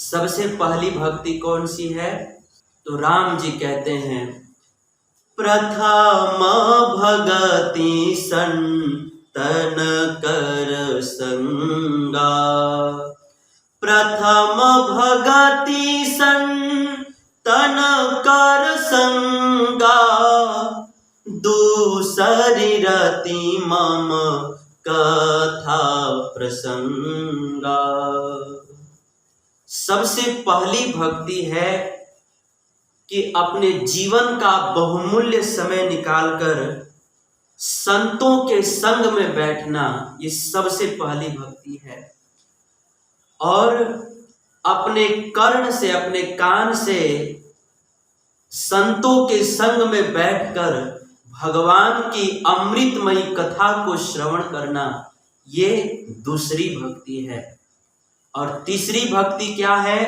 सबसे पहली भक्ति कौन सी है? तो राम जी कहते हैं, प्रथम भगति संतन कर संगा, प्रथम भगति संतन कर संगा, दूसरी रति मम कथा प्रसंगा। सबसे पहली भक्ति है कि अपने जीवन का बहुमूल्य समय निकालकर संतों के संग में बैठना, ये सबसे पहली भक्ति है। और अपने कर्ण से, अपने कान से संतों के संग में बैठकर भगवान की अमृतमयी कथा को श्रवण करना, ये दूसरी भक्ति है। और तीसरी भक्ति क्या है?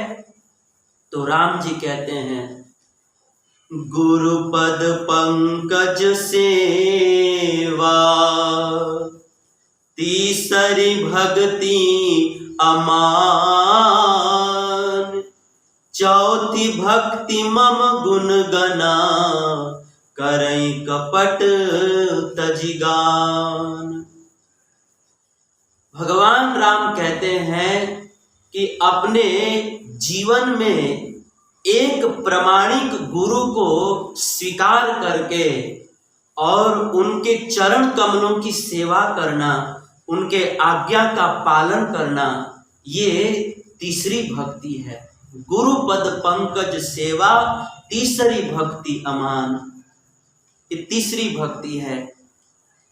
तो राम जी कहते हैं, गुरुपद पंकज सेवा, तीसरी भक्ति अमान, चौथी भक्ति मम गुण गना, करई कपट तजिगान। भगवान राम कहते हैं कि अपने जीवन में एक प्रामाणिक गुरु को स्वीकार करके और उनके चरण कमलों की सेवा करना, उनके आज्ञा का पालन करना, ये तीसरी भक्ति है। गुरु पद पंकज सेवा, तीसरी भक्ति अमान, ये तीसरी भक्ति है।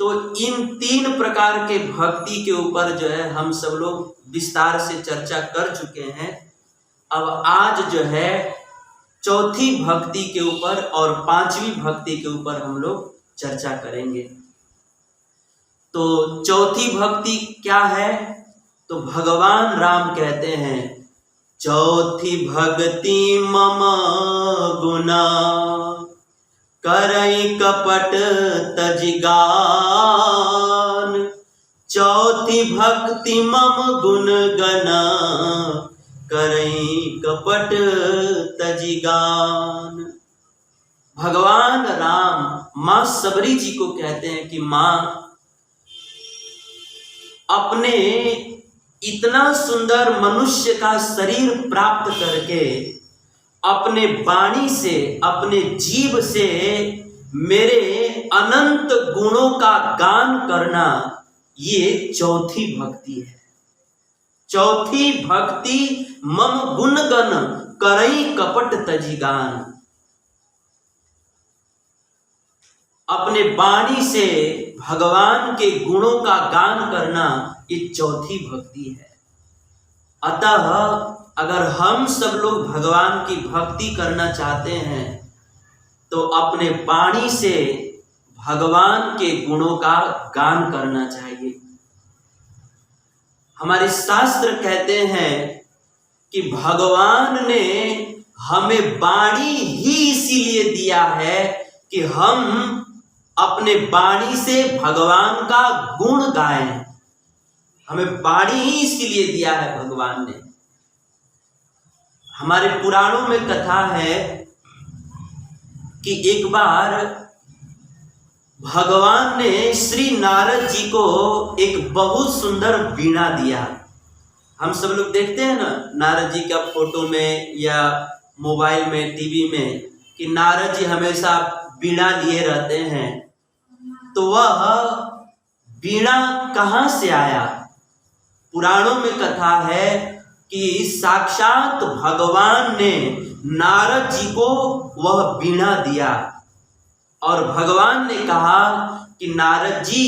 तो इन तीन प्रकार के भक्ति के ऊपर जो है हम सब लोग विस्तार से चर्चा कर चुके हैं। अब आज जो है चौथी भक्ति के ऊपर और पांचवी भक्ति के ऊपर हम लोग चर्चा करेंगे। तो चौथी भक्ति क्या है? तो भगवान राम कहते हैं, चौथी भक्ति मम गुना, करई कपट तजिगान, चौथी भक्ति मम गुण गना, करई कपट तजिगान। भगवान राम मां सबरी जी को कहते हैं कि मां, अपने इतना सुंदर मनुष्य का शरीर प्राप्त करके अपने वाणी से, अपने जीव से मेरे अनंत गुणों का गान करना, ये चौथी भक्ति है। चौथी भक्ति मम गुण गन, करई कपट तजिगान। अपने वाणी से भगवान के गुणों का गान करना, ये चौथी भक्ति है। अतः अगर हम सब लोग भगवान की भक्ति करना चाहते हैं तो अपने वाणी से भगवान के गुणों का गान करना चाहिए। हमारे शास्त्र कहते हैं कि भगवान ने हमें वाणी ही इसीलिए दिया है कि हम अपने वाणी से भगवान का गुण गाएं। हमें वाणी ही इसीलिए दिया है भगवान ने। हमारे पुराणों में कथा है कि एक बार भगवान ने श्री नारद जी को एक बहुत सुंदर वीणा दिया। हम सब लोग देखते हैं ना नारद जी का फोटो में या मोबाइल में, टीवी में, कि नारद जी हमेशा वीणा लिए रहते हैं। तो वह वीणा कहाँ से आया? पुराणों में कथा है कि साक्षात भगवान ने नारद जी को वह वीणा दिया और भगवान ने कहा कि नारद जी,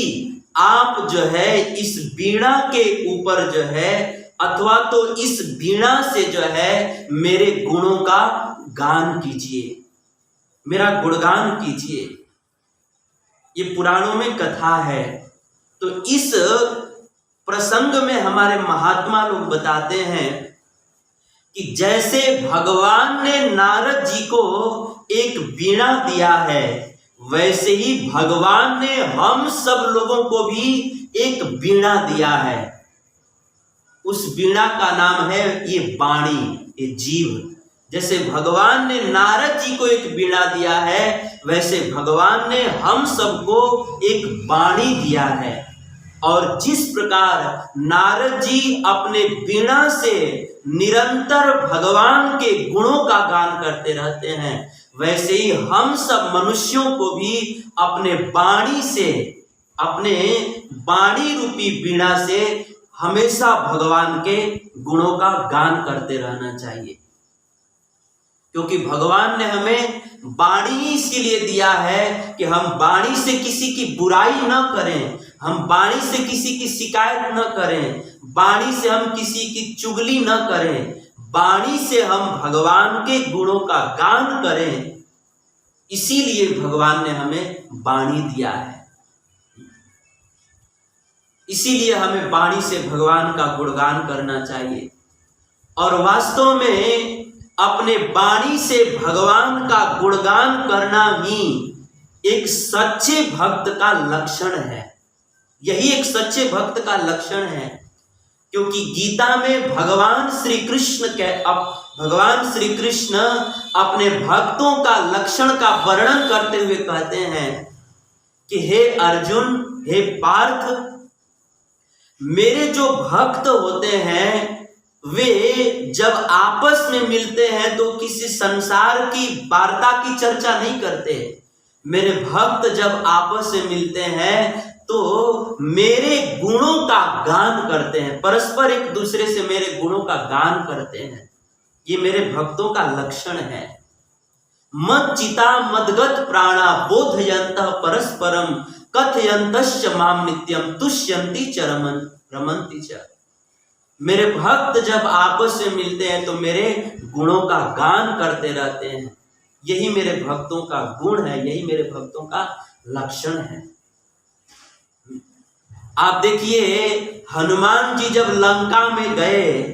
आप जो है इस वीणा के ऊपर जो है, अथवा तो इस वीणा से जो है मेरे गुणों का गान कीजिए, मेरा गुणगान कीजिए। ये पुराणों में कथा है। तो इस प्रसंग में हमारे महात्मा लोग बताते हैं कि जैसे भगवान ने नारद जी को एक वीणा दिया है, वैसे ही भगवान ने हम सब लोगों को भी एक वीणा दिया है। उस वीणा का नाम है ये वाणी। ये जीव। जैसे भगवान ने नारद जी को एक वीणा दिया है, वैसे भगवान ने हम सबको एक वाणी दिया है। और जिस प्रकार नारद जी अपने वीणा से निरंतर भगवान के गुणों का गान करते रहते हैं, वैसे ही हम सब मनुष्यों को भी अपने वाणी से, अपने वाणी रूपी वीणा से हमेशा भगवान के गुणों का गान करते रहना चाहिए। क्योंकि भगवान ने हमें वाणी इसीलिए दिया है कि हम वाणी से किसी की बुराई न करें, हम वाणी से किसी की शिकायत न करें, वाणी से हम किसी की चुगली न करें, वाणी से हम भगवान के गुणों का गान करें। इसीलिए भगवान ने हमें वाणी दिया है, इसीलिए हमें वाणी से भगवान का गुणगान करना चाहिए। और वास्तव में अपने वाणी से भगवान का गुणगान करना ही एक सच्चे भक्त का लक्षण है। यही एक सच्चे भक्त का लक्षण है। क्योंकि गीता में भगवान श्री कृष्ण अपने भक्तों का लक्षण का वर्णन करते हुए कहते हैं कि हे अर्जुन, हे पार्थ, मेरे जो भक्त होते हैं वे जब आपस में मिलते हैं तो किसी संसार की वार्ता की चर्चा नहीं करते। मेरे भक्त जब आपस में मिलते हैं तो मेरे गुणों का गान करते हैं, परस्पर एक दूसरे से मेरे गुणों का गान करते हैं। ये मेरे भक्तों का लक्षण है। मच्चिता मदगत प्राणा बोधयन्तः परस्परम कथयन्तश्च माम नित्यम तुष्यन्ति च रमन्ति च। मेरे भक्त जब आपस में मिलते हैं तो मेरे गुणों का गान करते रहते हैं। यही मेरे भक्तों का गुण है, यही मेरे भक्तों का लक्षण है। आप देखिए, हनुमान जी जब लंका में गए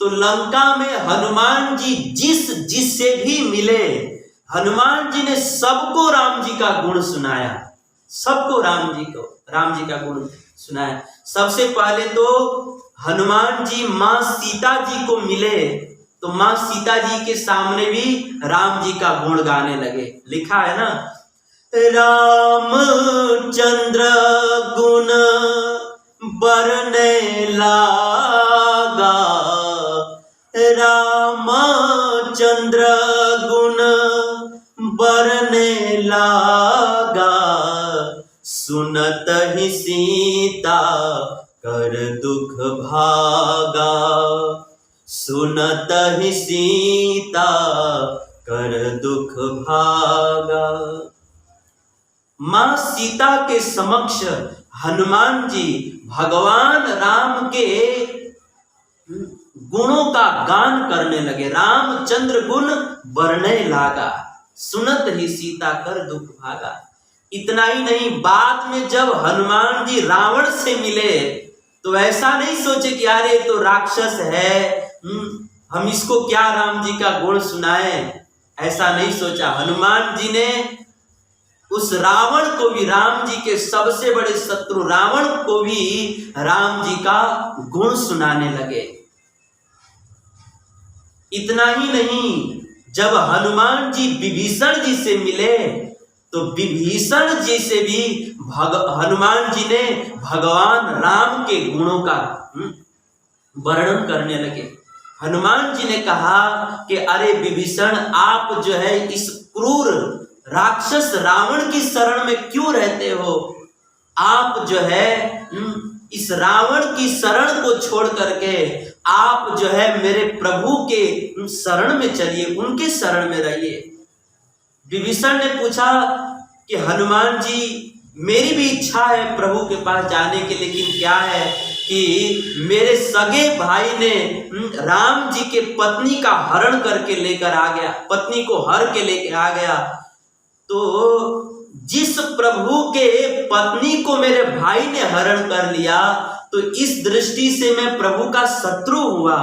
तो लंका में हनुमान जी जिससे भी मिले, हनुमान जी ने सबको राम जी का गुण सुनाया, सबको राम जी का गुण सुनाया। सबसे पहले तो हनुमान जी माँ सीता जी को मिले तो माँ सीता जी के सामने भी राम जी का गुण गाने लगे। लिखा है ना, रामचंद्र गुण बरने लागा, रामचंद्र गुण बरने लागा, सुनत ही सीता कर दुख भागा, सुनत ही सीता कर दुख भागा। मां सीता के समक्ष हनुमान जी भगवान राम के गुणों का गान करने लगे। रामचंद्र गुण बरने लागा, सुनत ही सीता कर दुख भागा। इतना ही नहीं, बाद में जब हनुमान जी रावण से मिले तो ऐसा नहीं सोचे कि यार ये तो राक्षस है, हम इसको क्या राम जी का गुण सुनाए, ऐसा नहीं सोचा। हनुमान जी ने उस रावण को भी, राम जी के सबसे बड़े शत्रु रावण को भी राम जी का गुण सुनाने लगे। इतना ही नहीं, जब हनुमान जी विभीषण जी से मिले तो विभीषण जी से भी हनुमान जी ने भगवान राम के गुणों का वर्णन करने लगे। हनुमान जी ने कहा कि अरे विभीषण, आप जो है इस क्रूर राक्षस रावण की शरण में क्यों रहते हो? आप जो है इस रावण की शरण को छोड़ करके आप जो है मेरे प्रभु के शरण में चलिए, उनके शरण में रहिए। विभीषण ने पूछा कि हनुमान जी, मेरी भी इच्छा है प्रभु के पास जाने की, लेकिन क्या है कि मेरे सगे भाई ने राम जी के पत्नी का हरण करके लेकर आ गया, पत्नी को हर के लेकर आ गया। तो जिस प्रभु के पत्नी को मेरे भाई ने हरण कर लिया, तो इस दृष्टि से मैं प्रभु का शत्रु हुआ,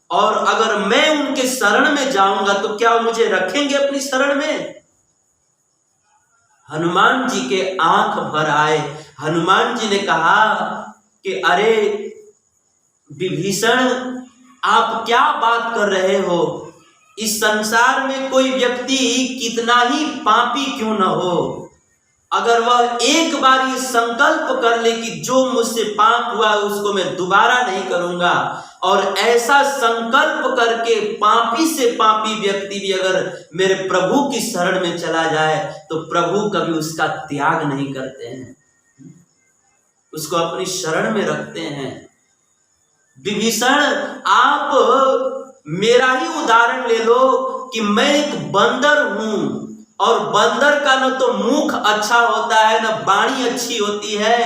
और अगर मैं उनके शरण में जाऊंगा तो क्या वो मुझे रखेंगे अपनी शरण में? हनुमान जी के आंख भर आए। हनुमान जी ने कहा कि अरे विभीषण, आप क्या बात कर रहे हो? इस संसार में कोई व्यक्ति कितना ही पापी क्यों न हो, अगर वह एक बार ये संकल्प कर ले कि जो मुझसे पाप हुआ उसको मैं दोबारा नहीं करूंगा, और ऐसा संकल्प करके पापी से पापी व्यक्ति भी अगर मेरे प्रभु की शरण में चला जाए तो प्रभु कभी उसका त्याग नहीं करते हैं, उसको अपनी शरण में रखते हैं। विभीषण, आप मेरा ही उदाहरण ले लो कि मैं एक बंदर हूं, और बंदर का न तो मुख अच्छा होता है, न वाणी अच्छी होती है,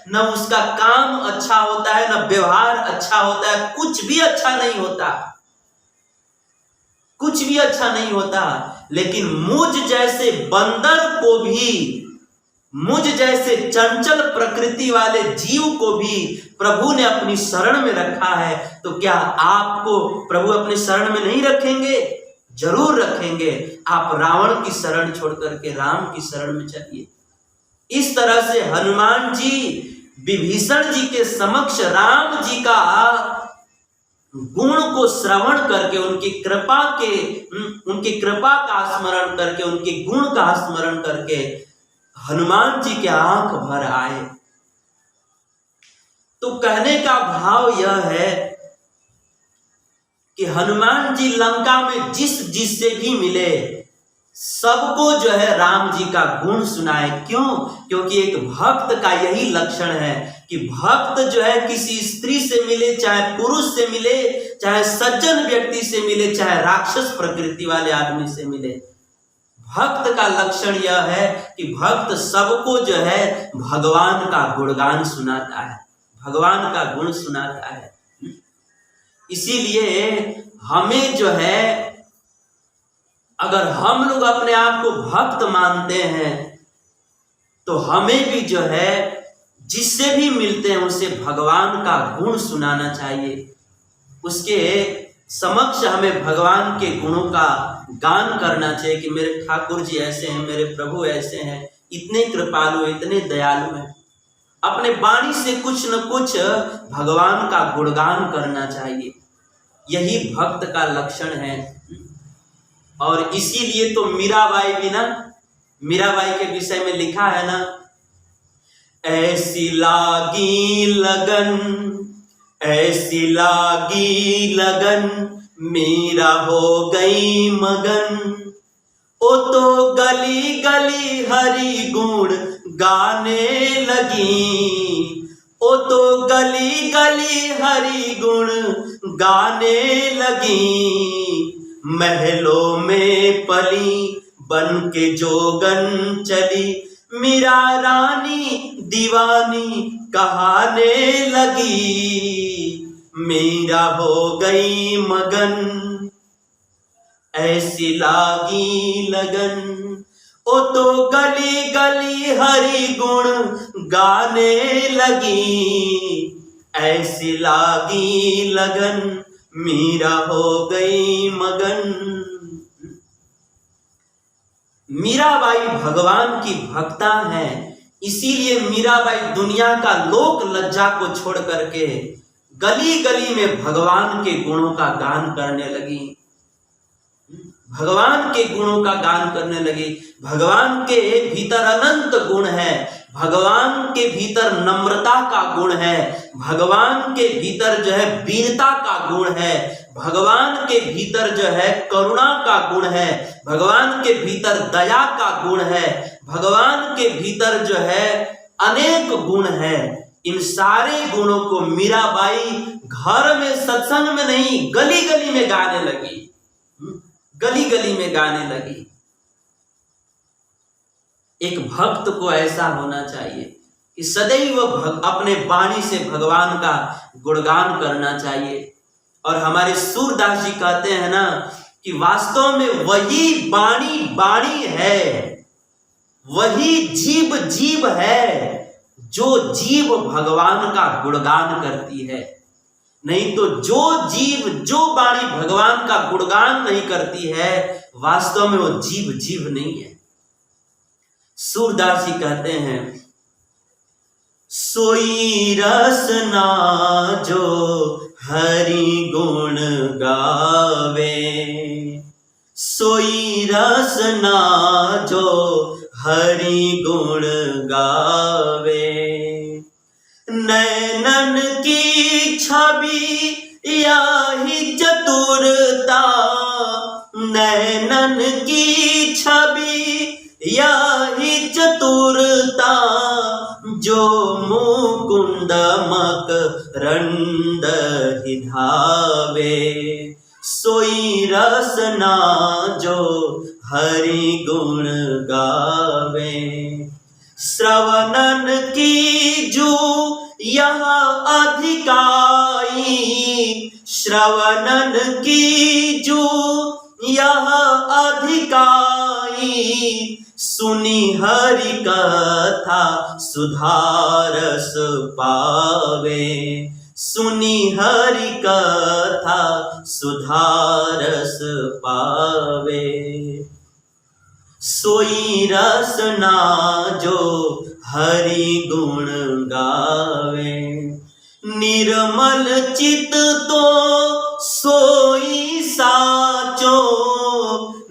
न उसका काम अच्छा होता है, न व्यवहार अच्छा होता है, कुछ भी अच्छा नहीं होता, कुछ भी अच्छा नहीं होता। लेकिन मुझ जैसे बंदर को भी, मुझ जैसे चंचल प्रकृति वाले जीव को भी प्रभु ने अपनी शरण में रखा है, तो क्या आपको प्रभु अपनी शरण में नहीं रखेंगे? जरूर रखेंगे। आप रावण की शरण छोड़ करके राम की शरण में चलिए। इस तरह से हनुमान जी विभीषण जी के समक्ष राम जी का गुण को श्रवण करके, उनकी कृपा का स्मरण करके, उनके गुण का स्मरण करके हनुमान जी के आंख भर आए। तो कहने का भाव यह है कि हनुमान जी लंका में जिससे भी मिले सबको जो है राम जी का गुण सुनाए। क्यों? क्योंकि एक भक्त का यही लक्षण है कि भक्त जो है किसी स्त्री से मिले, चाहे पुरुष से मिले, चाहे सज्जन व्यक्ति से मिले, चाहे राक्षस प्रकृति वाले आदमी से मिले, भक्त का लक्षण यह है कि भक्त सबको जो है भगवान का गुणगान सुनाता है, भगवान का गुण सुनाता है। इसीलिए हमें जो है, अगर हम लोग अपने आप को भक्त मानते हैं तो हमें भी जो है जिससे भी मिलते हैं उसे भगवान का गुण सुनाना चाहिए। उसके समक्ष हमें भगवान के गुणों का गान करना चाहिए कि मेरे ठाकुर जी ऐसे हैं, मेरे प्रभु ऐसे हैं, इतने कृपालु, इतने दयालु हैं। अपने वाणी से कुछ न कुछ भगवान का गुणगान करना चाहिए। यही भक्त का लक्षण है। और इसीलिए तो मीराबाई भी ना, मीराबाई के विषय में लिखा है ना, ऐसी लागी लगन, ऐसी लागी लगन, मीरा हो गई मगन, ओ तो गली गली हरि गुण गाने लगी, ओ तो गली गली हरि गुण गाने लगी, महलों में पली बन के जोगन चली, मीरा रानी दीवानी कहाने लगी, मीरा हो गई मगन, ऐसी लागी लगन, ओ तो गली गली हरि गुण गाने लगी, ऐसी लागी लगन, मीरा हो गई मगन। मीराबाई भगवान की भक्ता है, इसीलिए मीराबाई दुनिया का लोक लज्जा को छोड़ करके गली गली में भगवान के गुणों का गान करने लगी, भगवान के गुणों का गान करने लगी। भगवान के भीतर अनंत गुण है, भगवान के भीतर नम्रता का गुण है, भगवान के भीतर जो है वीरता का गुण है, भगवान के भीतर जो है करुणा का गुण है, भगवान के भीतर दया का गुण है, भगवान के भीतर जो है अनेक गुण है। इन सारे गुणों को मीराबाई घर में सत्संग में नहीं, गली गली में गाने लगी, गली गली में गाने लगी। एक भक्त को ऐसा होना चाहिए कि सदैव अपने वाणी से भगवान का गुणगान करना चाहिए। और हमारे सूरदास जी कहते हैं ना कि वास्तव में वही वाणी वाणी है, वही जीव जीव है जो जीव भगवान का गुणगान करती है। नहीं तो जो जीव, जो वाणी भगवान का गुणगान नहीं करती है, वास्तव में वो जीव जीव नहीं है। सूरदास जी कहते हैं, सोई रसना जो हरि गुण गावे, सोई रसना जो हरि गुण गावे। नैनन की छवि याही चतुरता, नैनन की छवि याही चतुरता, जो मुकुंद मकरंद ही धावे। सोई रसना जो हरि गुण गावे। श्रवणन की जो यह अधिकाई, श्रवणन की जो यह अधिकाई, सुनी हरि कथा सुधारस पावे, सुनी हरि कथा सुधारस पावे। सोई रसना जो हरि गुण गावे। निर्मल चित तो सोई साचो,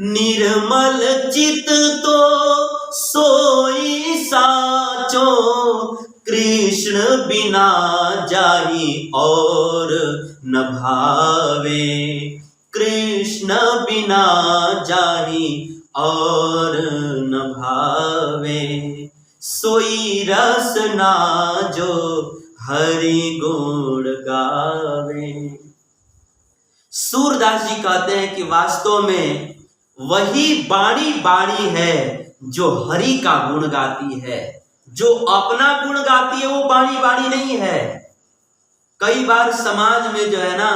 निर्मल चित तो सोई साचो, कृष्ण बिना जाहि और न भावे, कृष्ण बिना जाहि और न भावे। सोई रसना जो हरि गुण गावे। सूरदास जी कहते हैं कि वास्तव में वही बाणी बाणी है जो हरि का गुण गाती है। जो अपना गुण गाती है वो बाणी बाणी नहीं है। कई बार समाज में जो है ना,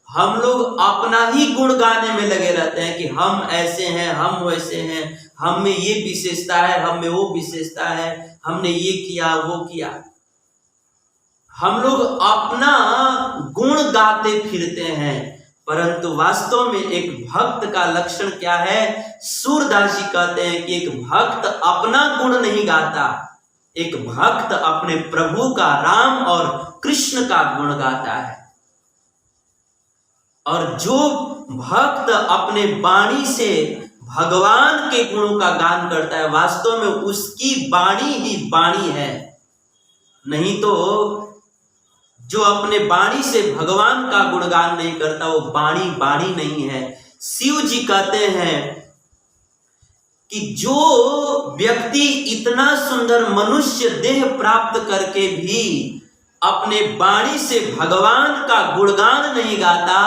हम लोग अपना ही गुण गाने में लगे रहते हैं कि हम ऐसे हैं, हम वैसे हैं, हम में ये विशेषता है, हम में वो विशेषता है, हमने ये किया वो किया। हम लोग अपना गुण गाते फिरते हैं, परंतु वास्तव में एक भक्त का लक्षण क्या है? सूरदास जी कहते हैं कि एक भक्त अपना गुण नहीं गाता, एक भक्त अपने प्रभु का, राम और कृष्ण का गुण गाता है। और जो भक्त अपने वाणी से भगवान के गुणों का गान करता है, वास्तव में उसकी वाणी ही वाणी है। नहीं तो जो अपने वाणी से भगवान का गुणगान नहीं करता वो वाणी वाणी नहीं है। शिव जी कहते हैं कि जो व्यक्ति इतना सुंदर मनुष्य देह प्राप्त करके भी अपने वाणी से भगवान का गुणगान नहीं गाता,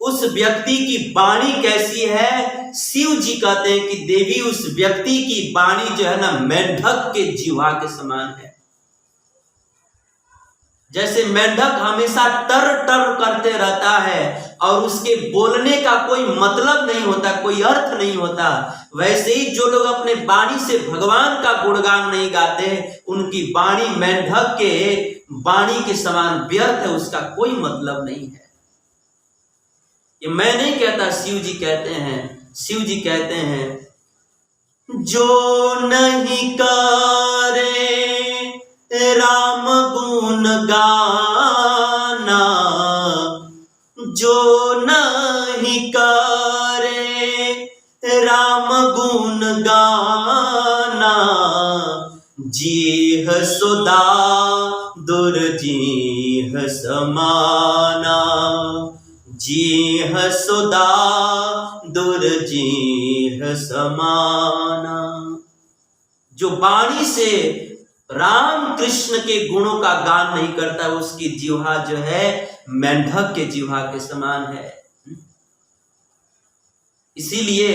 उस व्यक्ति की वाणी कैसी है? शिव जी कहते हैं कि देवी उस व्यक्ति की वाणी जो है ना, मेंढक के जिह्वा के समान है। जैसे मेंढक हमेशा टर टर करते रहता है और उसके बोलने का कोई मतलब नहीं होता, कोई अर्थ नहीं होता, वैसे ही जो लोग अपने वाणी से भगवान का गुणगान नहीं गाते, उनकी वाणी मेंढक के वाणी के समान व्यर्थ है, उसका कोई मतलब नहीं है। ये मैं नहीं कहता, शिव जी कहते हैं। शिव जी कहते हैं जो नहीं करे राम गुण गाना, जो नहीं करे राम गुण गाना, जीह सुदा दुर्जीह समाना, जीह सुदा दुर्जीह समाना। जो वाणी से राम कृष्ण के गुणों का गान नहीं करता, उसकी जिह्वा जो है मेंढक के जिह्वा के समान है। इसीलिए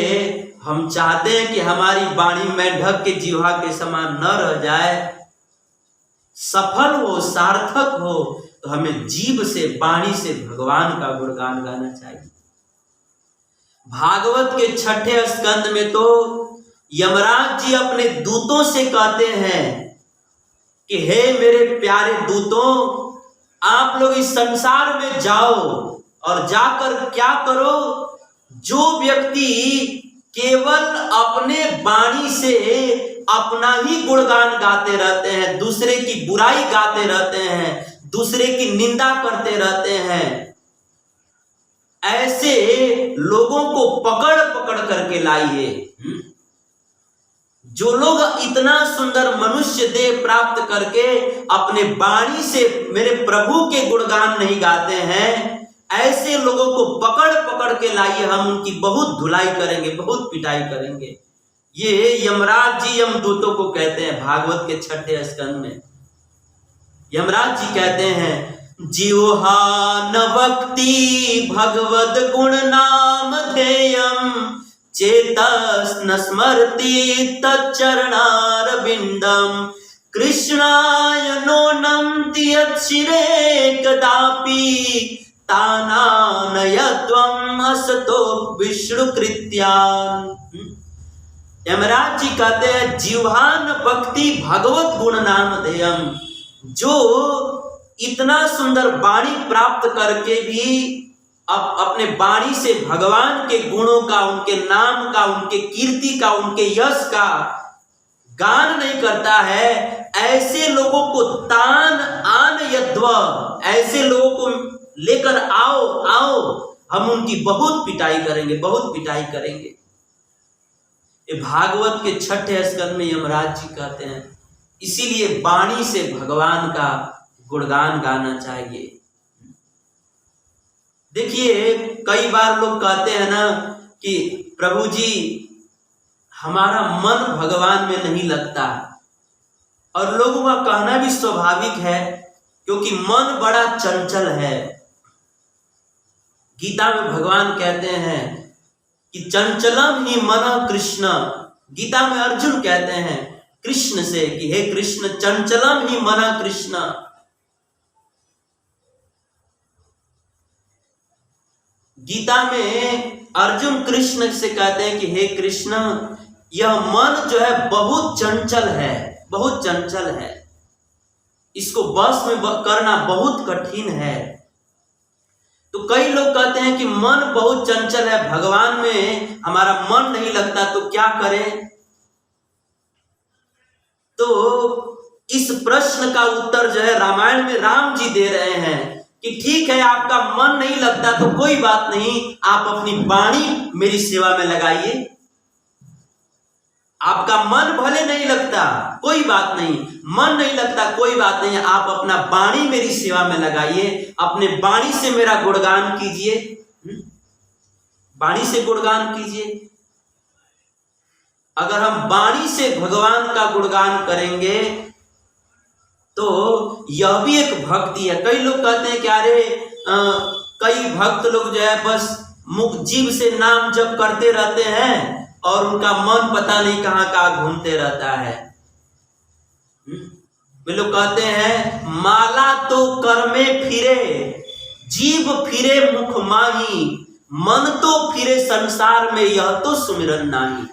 हम चाहते हैं कि हमारी वाणी मेंढक के जिह्वा के समान न रह जाए, सफल हो, सार्थक हो, तो हमें जीभ से, वाणी से भगवान का गुणगान गाना चाहिए। भागवत के 6ठे स्कंद में तो यमराज जी अपने दूतों से कहते हैं कि हे मेरे प्यारे दूतों, आप लोग इस संसार में जाओ और जाकर क्या करो? जो व्यक्ति केवल अपने वाणी से अपना ही गुणगान गाते रहते हैं, दूसरे की बुराई गाते रहते हैं, दूसरे की निंदा करते रहते हैं। ऐसे लोगों को पकड़ पकड़ करके लाइए। जो लोग इतना सुंदर मनुष्य देह प्राप्त करके अपने वाणी से मेरे प्रभु के गुणगान नहीं गाते हैं, ऐसे लोगों को पकड़ पकड़ के लाइए। हम उनकी बहुत धुलाई करेंगे, बहुत पिटाई करेंगे। ये यमराज जी यमदूतों को कहते हैं। भागवत के 6 स्कंद में यमराज जी कहते हैं, जिह्वा न वक्ति भगवद गुण नाम ध्येयम चेतस न स्मरति तच्चरणारविंदम कृष्णाय नो नमति यत्शिरे कदापि तानानयत्वम असतो विष्णुकृत्यान्। यमराज जी कहते हैं, जिह्वान भक्ति भगवत गुण नाम ध्येयम, जो इतना सुंदर वाणी प्राप्त करके भी अपने वाणी से भगवान के गुणों का, उनके नाम का, उनके कीर्ति का, उनके यश का गान नहीं करता है, ऐसे लोगों को तान आन यद्व, ऐसे लोगों को लेकर आओ आओ, हम उनकी बहुत पिटाई करेंगे, बहुत पिटाई करेंगे। ये भागवत के 6 स्कंद में यमराज जी कहते हैं। इसीलिए वाणी से भगवान का गुणगान गाना चाहिए। देखिए, कई बार लोग कहते हैं ना कि प्रभु जी हमारा मन भगवान में नहीं लगता, और लोगों का कहना भी स्वाभाविक है, क्योंकि मन बड़ा चंचल है। गीता में भगवान कहते हैं कि चंचलम ही मन कृष्ण। गीता में अर्जुन कहते हैं कृष्ण से कि हे कृष्ण, चंचलम ही मन कृष्ण। गीता में अर्जुन कृष्ण से कहते हैं कि हे कृष्ण, यह मन जो है बहुत चंचल है, बहुत चंचल है, इसको बस में करना बहुत कठिन है। तो कई लोग कहते हैं कि मन बहुत चंचल है, भगवान में हमारा मन नहीं लगता, तो क्या करें? तो इस प्रश्न का उत्तर जो है रामायण में राम जी दे रहे हैं कि ठीक है, आपका मन नहीं लगता तो कोई बात नहीं, आप अपनी वाणी मेरी सेवा में लगाइए। आपका मन भले नहीं लगता, कोई बात नहीं, मन नहीं लगता, कोई बात नहीं, आप अपना वाणी मेरी सेवा में लगाइए, अपने वाणी से मेरा गुणगान कीजिए, वाणी से गुणगान कीजिए। अगर हम वाणी से भगवान का गुणगान करेंगे तो यह भी एक भक्ति है। कई लोग कहते हैं कि अरे कई भक्त लोग जो है बस मुख जीभ से नाम जप करते रहते हैं और उनका मन पता नहीं कहां कहां घूमते रहता है। वे लोग कहते हैं माला तो कर में फिरे, जीभ फिरे मुख माही, मन तो फिरे संसार में, यह तो सुमिरन नाही।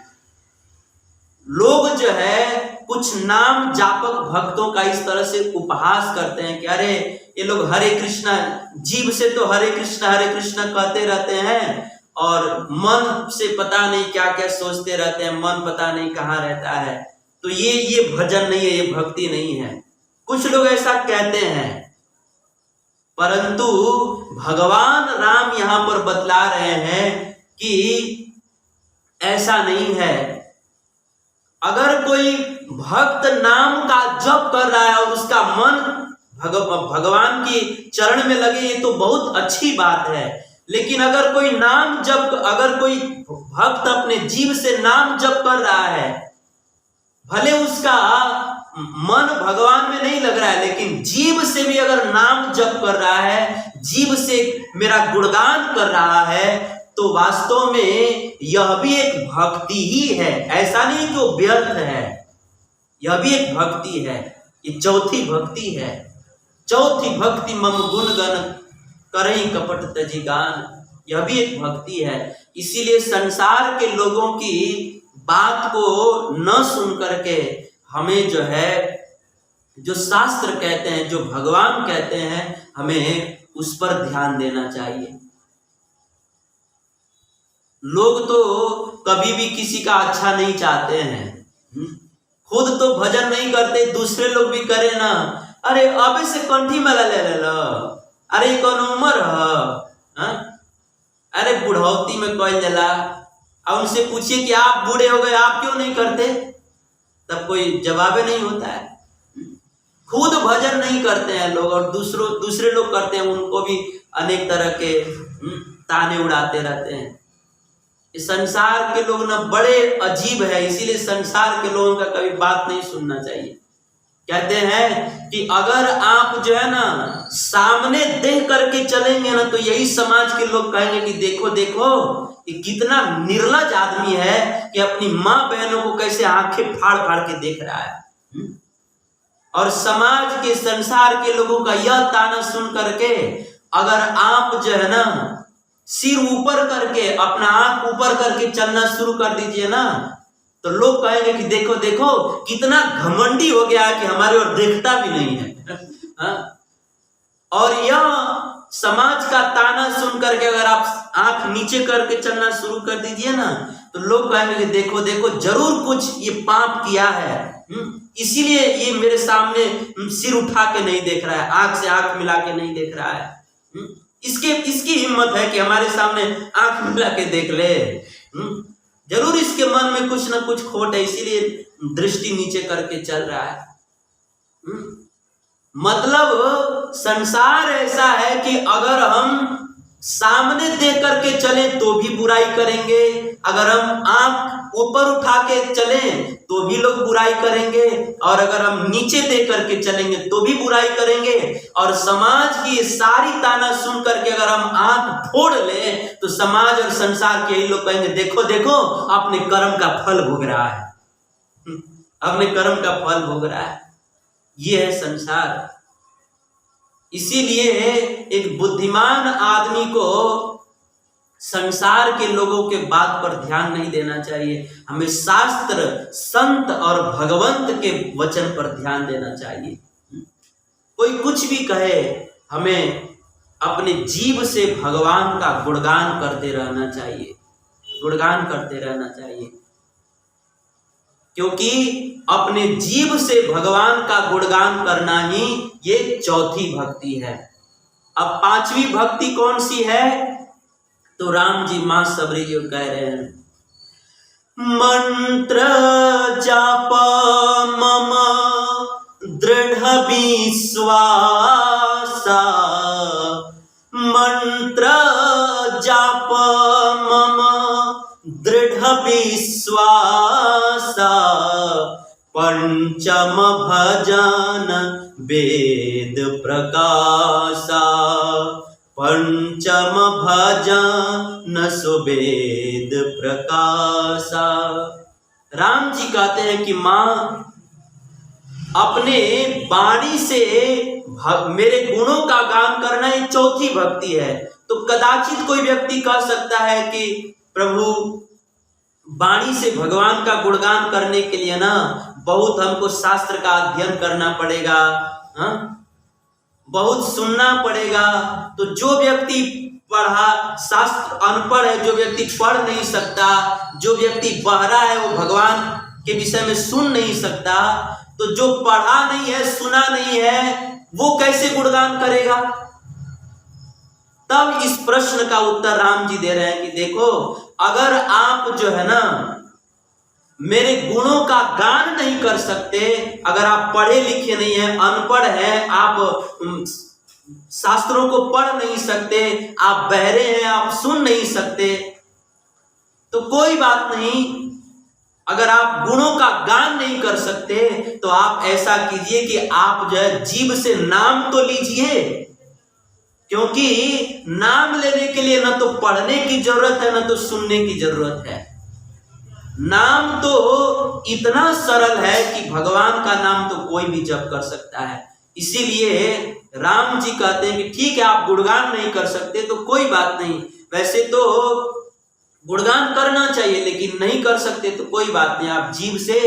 लोग जो है कुछ नाम जापक भक्तों का इस तरह से उपहास करते हैं कि अरे ये लोग हरे कृष्णा, जीभ से तो हरे कृष्णा कहते रहते हैं और मन से पता नहीं क्या क्या सोचते रहते हैं, मन पता नहीं कहाँ रहता है। तो ये भजन नहीं है, ये भक्ति नहीं है। कुछ लोग ऐसा कहते हैं, परंतु भगवान राम यहां पर बतला रहे हैं कि ऐसा नहीं है। अगर कोई भक्त नाम का जप कर रहा है और उसका मन भगवान की चरण में लगे, ये तो बहुत अच्छी बात है। लेकिन अगर कोई नाम जप, अगर कोई भक्त अपने जीव से नाम जप कर रहा है, भले उसका मन भगवान में नहीं लग रहा है, लेकिन जीव से भी अगर नाम जप कर रहा है, जीव से मेरा गुणगान कर रहा है, तो वास्तव में यह भी एक भक्ति ही है। ऐसा नहीं जो व्यर्थ है, यह भी एक भक्ति है। ये चौथी भक्ति है। चौथी भक्ति मम गुण गण करई कपट तजी गान, यह भी एक भक्ति है। इसीलिए संसार के लोगों की बात को न सुन करके हमें जो है, जो शास्त्र कहते हैं, जो भगवान कहते हैं, हमें उस पर ध्यान देना चाहिए। लोग तो कभी भी किसी का अच्छा नहीं चाहते हैं। खुद तो भजन नहीं करते, दूसरे लोग भी करे ना, अरे अबे से कंठी माला ले लो, अरे कौन उम्र है, अरे बुढ़ौती में कोई जला। अब उनसे पूछिए कि आप बूढ़े हो गए, आप क्यों नहीं करते, तब कोई जवाब नहीं होता है। खुद भजन नहीं करते हैं लोग और दूसरे लोग करते हैं, उनको भी अनेक तरह के ताने उड़ाते रहते हैं। इस संसार के लोग ना बड़े अजीब है, इसीलिए संसार के लोगों का कभी बात नहीं सुनना चाहिए। कहते हैं कि अगर आप जो है ना सामने देख करके चलेंगे ना, तो यही समाज के लोग कहेंगे कि देखो देखो ये कितना निर्लज आदमी है कि अपनी माँ बहनों को कैसे आंखें फाड़ फाड़ के देख रहा है। और समाज के संसार के लोगों का यह ताना सुन करके अगर आप जो है ना सिर ऊपर करके, अपना आंख ऊपर करके चलना शुरू कर दीजिए ना, तो लोग कहेंगे कि देखो देखो कितना घमंडी हो गया है कि हमारे और देखता भी नहीं है। और यह समाज का ताना सुन करके अगर आप आंख नीचे करके चलना शुरू कर दीजिए ना, तो लोग कहेंगे कि देखो देखो जरूर कुछ ये पाप किया है, इसीलिए ये मेरे सामने सिर उठा के नहीं देख रहा है, आंख से आंख मिला के नहीं देख रहा है। इसकी हिम्मत है कि हमारे सामने आंख मिला के देख ले। जरूर इसके मन में कुछ ना कुछ खोट है, इसीलिए दृष्टि नीचे करके चल रहा है। मतलब संसार ऐसा है कि अगर हम सामने देख करके चले तो भी बुराई करेंगे, अगर हम आंख ऊपर उठा के चले तो भी लोग बुराई करेंगे, और अगर हम नीचे देख करके चलेंगे तो भी बुराई करेंगे। और समाज की सारी ताना सुन करके अगर हम आंख फोड़ ले तो समाज और संसार के यही लोग कहेंगे देखो देखो अपने कर्म का फल भोग रहा है, अपने कर्म का फल भोग रहा है। ये है संसार। इसीलिए एक बुद्धिमान आदमी को संसार के लोगों के बात पर ध्यान नहीं देना चाहिए, हमें शास्त्र, संत और भगवंत के वचन पर ध्यान देना चाहिए। कोई कुछ भी कहे, हमें अपने जीव से भगवान का गुणगान करते रहना चाहिए, गुणगान करते रहना चाहिए, क्योंकि अपने जीव से भगवान का गुणगान करना ही ये चौथी भक्ति है। अब पांचवी भक्ति कौन सी है, तो राम जी मां सबरी जो कह रहे हैं, मंत्र जाप मम दृढ़ विश्वासा, मंत्र जाप मम दृढ़ विश्वासा, पंचम भजन वेद प्रकाशा, पंचम भजन सुवेद प्रकाशा। राम जी कहते हैं कि मां अपने वाणी से मेरे गुणों का गान करना ये चौथी भक्ति है। तो कदाचित कोई व्यक्ति कह सकता है कि प्रभु वाणी से भगवान का गुणगान करने के लिए ना बहुत हमको शास्त्र का अध्ययन करना पड़ेगा, बहुत सुनना पड़ेगा। तो जो व्यक्ति पढ़ा शास्त्र अनपढ़ है, जो व्यक्ति पढ़ नहीं सकता, जो व्यक्ति बहरा है, वो भगवान के विषय में सुन नहीं सकता, तो जो पढ़ा नहीं है, सुना नहीं है, वो कैसे गुणगान करेगा। तब इस प्रश्न का उत्तर राम जी दे रहे हैं कि देखो अगर आप जो है ना मेरे गुणों का गान नहीं कर सकते, अगर आप पढ़े लिखे नहीं है, अनपढ़ है, आप शास्त्रों को पढ़ नहीं सकते, आप बहरे हैं, आप सुन नहीं सकते, तो कोई बात नहीं। अगर आप गुणों का गान नहीं कर सकते तो आप ऐसा कीजिए कि आप जो है जीभ से नाम तो लीजिए, क्योंकि नाम लेने के लिए ना तो पढ़ने की जरूरत है, ना तो सुनने की जरूरत है। नाम तो इतना सरल है कि भगवान का नाम तो कोई भी जप कर सकता है। इसीलिए राम जी कहते हैं कि ठीक है आप गुणगान नहीं कर सकते तो कोई बात नहीं, वैसे तो गुणगान करना चाहिए, लेकिन नहीं कर सकते तो कोई बात नहीं, आप जीभ से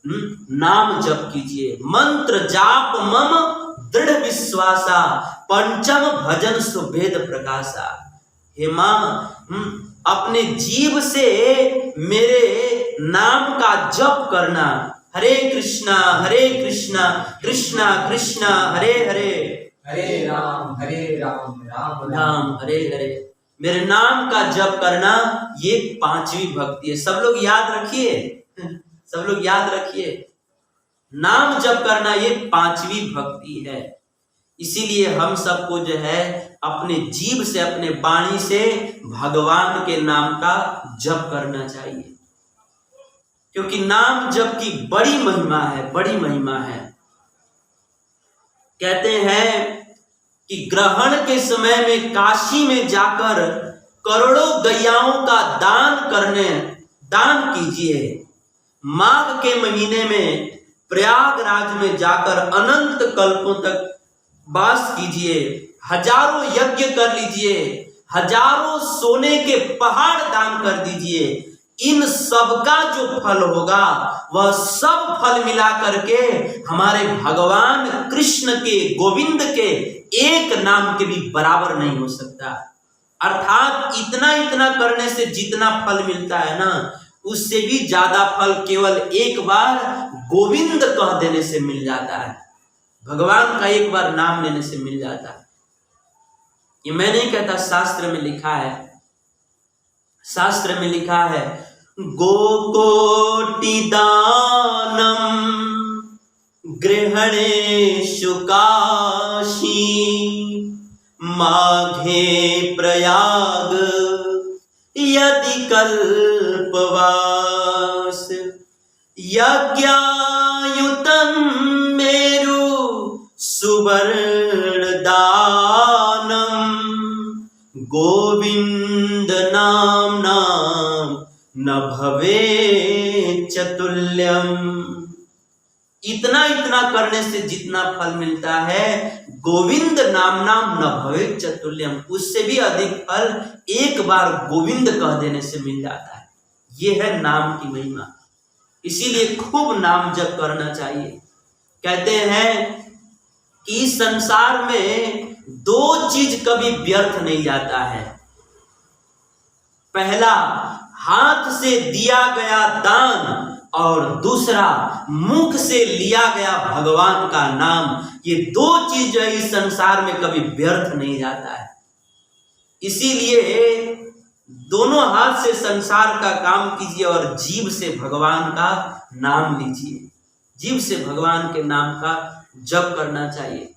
नाम जप कीजिए। मंत्र जाप मम दृढ़ विश्वासा, पंचम भजन सुवेद प्रकाशा। हे मां अपने जीव से मेरे नाम का जप करना, हरे कृष्णा कृष्णा कृष्णा हरे हरे, हरे राम राम राम हरे हरे। मेरे नाम का जप करना ये पांचवी भक्ति है। सब लोग याद रखिए, सब लोग याद रखिए, नाम जप करना ये पांचवी भक्ति है। इसीलिए हम सबको जो है अपने जीव से, अपने वाणी से भगवान के नाम का जप करना चाहिए, क्योंकि नाम जप की बड़ी महिमा है, बड़ी महिमा है। कहते हैं कि ग्रहण के समय में काशी में जाकर करोड़ों गैयाओं का दान कीजिए। माघ के महीने में प्रयागराज में जाकर अनंत कल्पों तक वास कीजिए, हजारों यज्ञ कर लीजिए, हजारों सोने के पहाड़ दान कर दीजिए। इन सबका जो फल होगा वह सब फल मिला करके हमारे भगवान कृष्ण के, गोविंद के एक नाम के भी बराबर नहीं हो सकता। अर्थात इतना करने से जितना फल मिलता है ना, उससे भी ज्यादा फल केवल एक बार गोविंद कह देने से मिल जाता है। भगवान का एक बार नाम लेने से मिल जाता है। ये मैं नहीं कहता, शास्त्र में लिखा है, शास्त्र में लिखा है, गोकोटि दानम गृहणेषु काशी माघे प्रयाग यदि कल्पवास यज्ञायुतं मेरु सुवर्ण दानम गोविंद नाम्ना न भवेत् चतुल्यम। इतना करने से जितना फल मिलता है, गोविंद नाम न भवेत् चतुल्यम, उससे भी अधिक फल एक बार गोविंद कह देने से मिल जाता है। ये है नाम की महिमा। इसीलिए खूब नाम जप करना चाहिए। कहते हैं कि संसार में दो चीज कभी व्यर्थ नहीं जाता है। पहला, हाथ से दिया गया दान, और दूसरा, मुख से लिया गया भगवान का नाम। ये दो चीज जो है इस संसार में कभी व्यर्थ नहीं जाता है। इसीलिए दोनों हाथ से संसार का काम कीजिए और जीभ से भगवान का नाम लीजिए। जीभ से भगवान के नाम का जप करना चाहिए।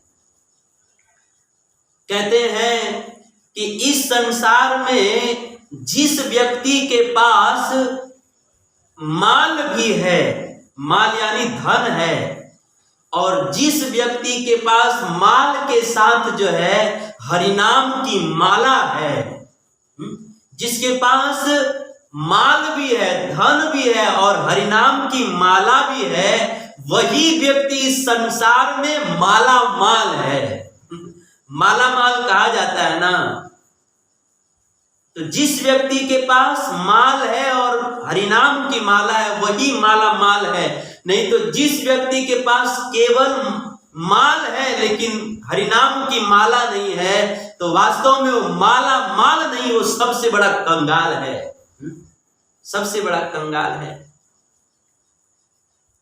कहते हैं कि इस संसार में जिस व्यक्ति के पास माल भी है, माल यानी धन है, और जिस व्यक्ति के पास माल के साथ जो है हरिनाम की माला है, जिसके पास माल भी है, धन भी है और हरिनाम की माला भी है, वही व्यक्ति इस संसार में माला माल है। माला माल कहा जाता है ना। तो जिस व्यक्ति के पास माल है और हरिनाम की माला है, वही माला माल है। नहीं तो जिस व्यक्ति के पास केवल माल है लेकिन हरिनाम की माला नहीं है, तो वास्तव में वो माला माल नहीं, वो सबसे बड़ा कंगाल है, सबसे बड़ा कंगाल है।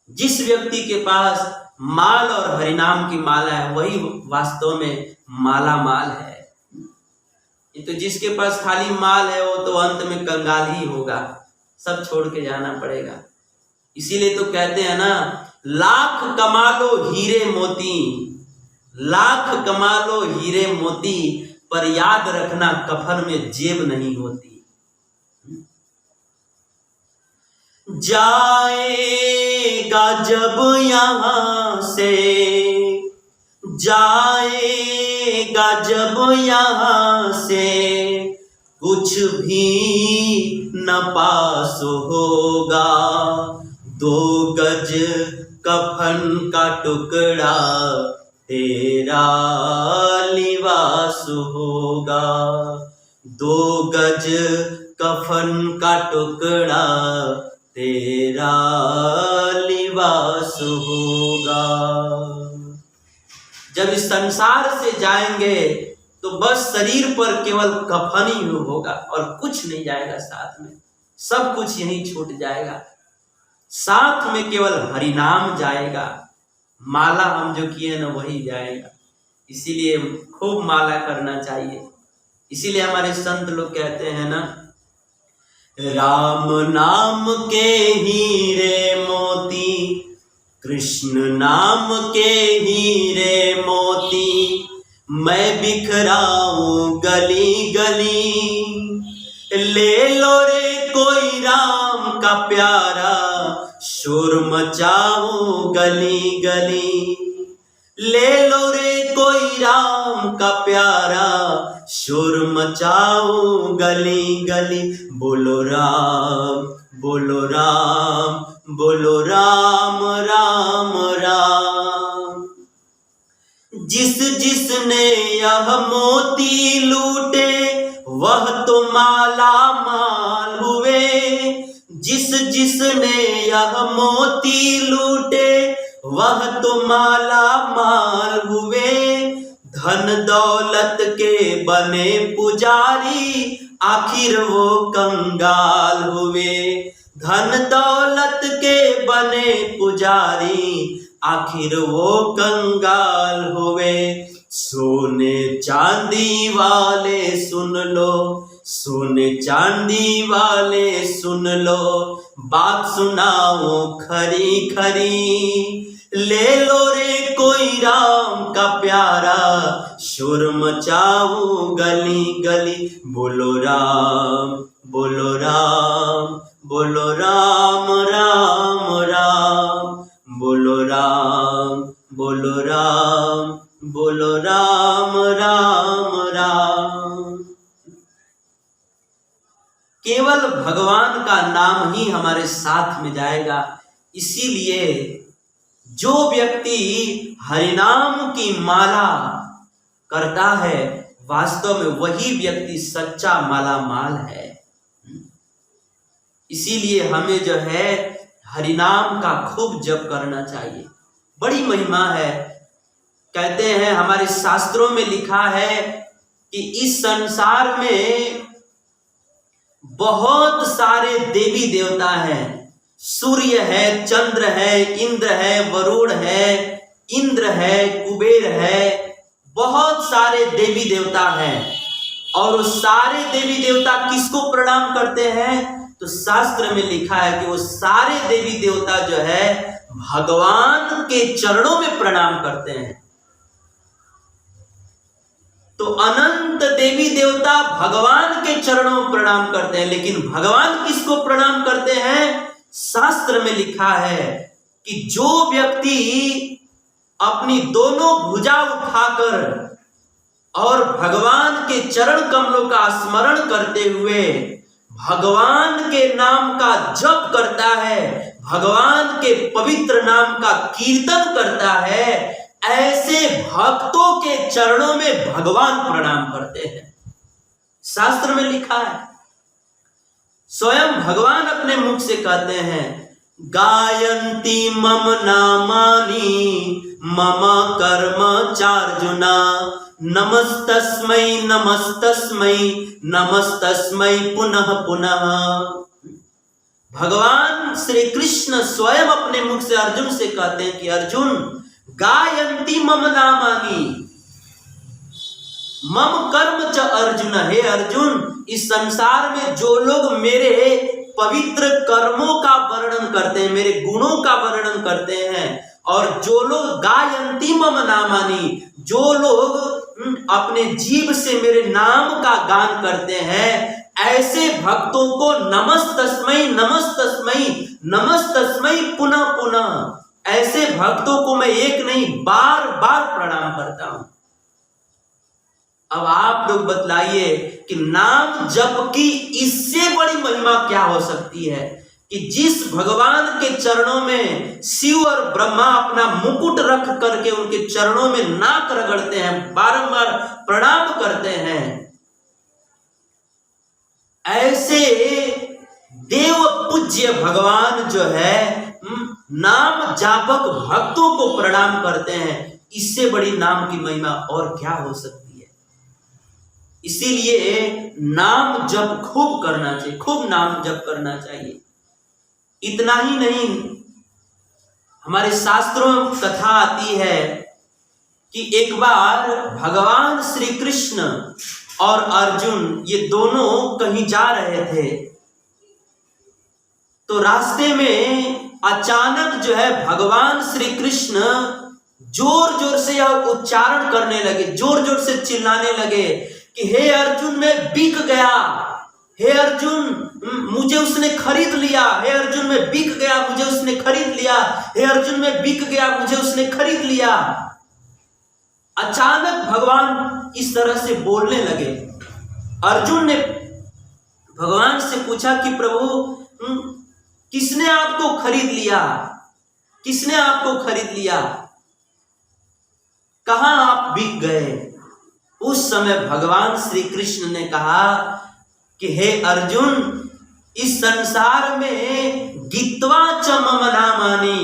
जिस व्यक्ति के पास माल और हरिनाम की माला है, वही वास्तव में माला माल है। ये तो जिसके पास खाली माल है वो तो अंत में कंगाल ही होगा, सब छोड़ के जाना पड़ेगा। इसीलिए तो कहते हैं ना, लाख कमा लो हीरे मोती, लाख कमा लो हीरे मोती, पर याद रखना कफन में जेब नहीं होती। जाएगा जब यहाँ से, जाएगा जब यहाँ से, कुछ भी न पास होगा, 2 गज कफन का टुकड़ा तेरा लिबास होगा, 2 गज कफन का टुकड़ा तेरा लिबास होगा। जब इस संसार से जाएंगे तो बस शरीर पर केवल कफन ही होगा और कुछ नहीं जाएगा साथ में, सब कुछ यहीं छूट जाएगा। साथ में केवल हरि नाम जाएगा, माला हम जो किए ना वही जाएगा। इसीलिए खूब माला करना चाहिए। इसीलिए हमारे संत लोग कहते हैं ना, राम नाम के हीरे मोती, कृष्ण नाम के हीरे मोती, मैं बिखराऊं गली गली, ले लो रे कोई राम का प्यारा, शोर मचाऊं गली गली, ले लो रे कोई राम का प्यारा, शोर मचाऊं गली गली, बोलो राम बोलो राम बोलो राम राम राम। जिस जिसने यह मोती लूटे वह तो माला माल हुए, जिस जिसने यह मोती लूटे वह तो माला माल हुए, धन दौलत के बने पुजारी आखिर वो कंगाल हुए, धन दौलत के बने पुजारी आखिर वो कंगाल हुए। सोने चांदी वाले सुन लो, सोने चांदी वाले सुन लो, बात सुनाओ खरी खरी, ले लो रे कोई राम का प्यारा, शोर मचाओ गली गली, बोलो राम बोलो राम बोलो राम राम राम, बोलो राम बोलो राम बोलो राम राम राम। केवल भगवान का नाम ही हमारे साथ में जाएगा। इसीलिए जो व्यक्ति हरिनाम की माला करता है वास्तव में वही व्यक्ति सच्चा माला माल है। इसीलिए हमें जो है हरिनाम का खूब जप करना चाहिए। बड़ी महिमा है। कहते हैं हमारे शास्त्रों में लिखा है कि इस संसार में बहुत सारे देवी देवता हैं। सूर्य है, चंद्र है, इंद्र है, वरुण है, इंद्र है, कुबेर है, बहुत सारे देवी देवता हैं। और वो सारे देवी देवता किसको प्रणाम करते हैं? तो शास्त्र में लिखा है कि वो सारे देवी देवता जो है भगवान के चरणों में प्रणाम करते हैं। तो अनंत देवी देवता भगवान के चरणों में प्रणाम करते हैं, लेकिन भगवान किसको प्रणाम करते हैं? शास्त्र में लिखा है कि जो व्यक्ति अपनी दोनों भुजा उठाकर और भगवान के चरण कमलों का स्मरण करते हुए भगवान के नाम का जप करता है, भगवान के पवित्र नाम का कीर्तन करता है, ऐसे भक्तों के चरणों में भगवान प्रणाम करते हैं। शास्त्र में लिखा है। स्वयं भगवान अपने मुख से कहते हैं, गायन्ति मम नामानि मम कर्म चार्जुना, नमस्तस्मै नमस्तस्मै नमस्तस्मै पुनः पुनः। भगवान श्री कृष्ण स्वयं अपने मुख से अर्जुन से कहते हैं कि अर्जुन, गायन्ति मम नामानि मम कर्म च अर्जुन। हे अर्जुन, इस संसार में जो लोग मेरे पवित्र कर्मों का वर्णन करते हैं, मेरे गुणों का वर्णन करते हैं, और जो लोग गायन्ति मम नामानि, जो लोग अपने जीव से मेरे नाम का गान करते हैं, ऐसे भक्तों को नमस्तस्मै नमस्तस्मै नमस्तस्मै पुनः पुनः, ऐसे भक्तों को मैं एक नहीं बार बार प्रणाम करता हूं। अब आप लोग बतलाइए कि नाम जप की इससे बड़ी महिमा क्या हो सकती है कि जिस भगवान के चरणों में शिव और ब्रह्मा अपना मुकुट रख करके उनके चरणों में नाक रगड़ते हैं, बारंबार प्रणाम करते हैं, ऐसे देव पूज्य भगवान जो है नाम जापक भक्तों को प्रणाम करते हैं। इससे बड़ी नाम की महिमा और क्या हो सकती है। इसीलिए नाम जप खूब करना चाहिए, खूब नाम जप करना चाहिए। इतना ही नहीं, हमारे शास्त्रों में कथा आती है कि एक बार भगवान श्री कृष्ण और अर्जुन ये दोनों कहीं जा रहे थे, तो रास्ते में अचानक जो है भगवान श्री कृष्ण जोर जोर से यह उच्चारण करने लगे, जोर जोर से चिल्लाने लगे कि हे अर्जुन मैं बिक गया, हे अर्जुन मुझे उसने खरीद लिया, हे अर्जुन मैं बिक गया, मुझे उसने खरीद लिया, हे अर्जुन मैं बिक गया, मुझे उसने खरीद लिया। अचानक भगवान इस तरह से बोलने लगे। अर्जुन ने भगवान से पूछा कि प्रभु किसने आपको खरीद लिया, किसने आपको खरीद लिया, कहां आप बिक गए। उस समय भगवान श्री कृष्ण ने कहा कि हे अर्जुन, इस संसार में गीतवा च मम नामानि,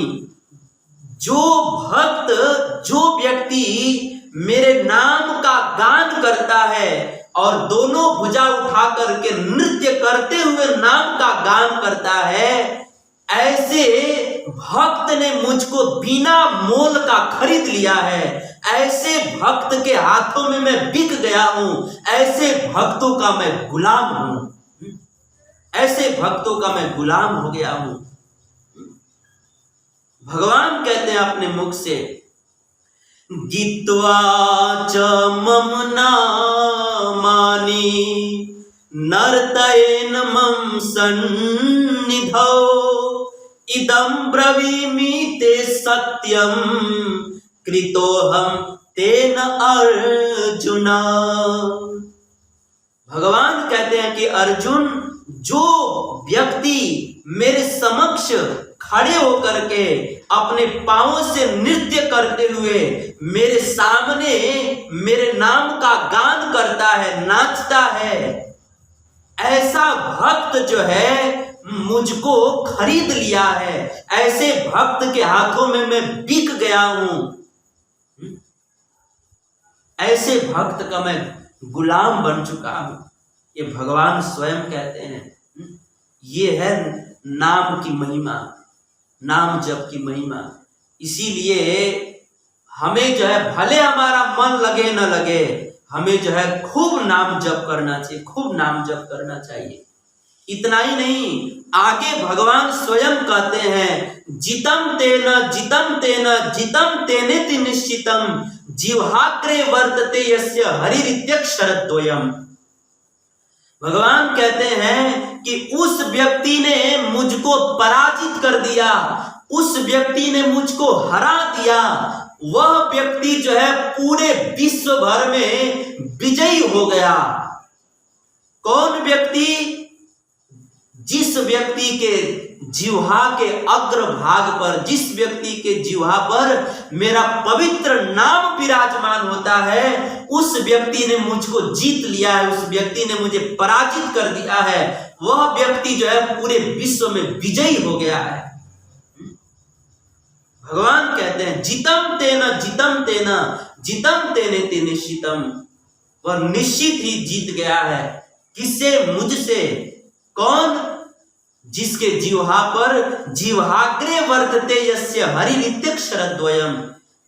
जो भक्त, जो व्यक्ति मेरे नाम का गान करता है और दोनों भुजा उठा करके नृत्य करते हुए नाम का गान करता है, ऐसे भक्त ने मुझको बिना मोल का खरीद लिया है, ऐसे भक्त के हाथों में मैं बिक गया हूं, ऐसे भक्तों का मैं गुलाम हूं, ऐसे भक्तों का मैं गुलाम हो गया हूं। भगवान कहते हैं अपने मुख से, गीत्वा च मम नामानि नर्तयेन मम सन्निधौ इदं ब्रवीमि ते सत्यं कृतोहम तेन अर्जुन। भगवान कहते हैं कि अर्जुन, जो व्यक्ति मेरे समक्ष खड़े होकर के अपने पांवों से नृत्य करते हुए मेरे सामने मेरे नाम का गान करता है, नाचता है, ऐसा भक्त जो है मुझको खरीद लिया है, ऐसे भक्त के हाथों में मैं बिक गया हूं, ऐसे भक्त का मैं गुलाम बन चुका हूं। ये भगवान स्वयं कहते हैं। ये है नाम की महिमा, नाम जप की महिमा। इसीलिए हमें जो है, भले हमारा मन लगे न लगे, हमें जो है खूब नाम जप करना चाहिए, खूब नाम जप करना चाहिए। इतना ही नहीं, आगे भगवान स्वयं कहते हैं, जितम तेन जितम तेनेति निश्चितम जिह्वाग्रे वर्तते यस्य हरिरित्यक्षरद्वयम्। भगवान कहते हैं कि उस व्यक्ति ने मुझको पराजित कर दिया, उस व्यक्ति ने मुझको हरा दिया, वह व्यक्ति जो है पूरे विश्व भर में विजयी हो गया। कौन व्यक्ति? जिस व्यक्ति के जिह्वा के अग्र भाग पर, जिस व्यक्ति के जिह्वा पर मेरा पवित्र नाम विराजमान होता है, उस व्यक्ति ने मुझको जीत लिया है, उस व्यक्ति ने मुझे पराजित कर दिया है, वह व्यक्ति जो है पूरे विश्व में विजयी हो गया है। भगवान कहते हैं, जितम तेने ते निश्चितम, वह निश्चित ही जीत गया है। किससे? मुझसे। कौन? जिसके जिह्वा पर जिह्वाग्रे वर्तते यस्य हरिरित्यक्षरद्वयम्,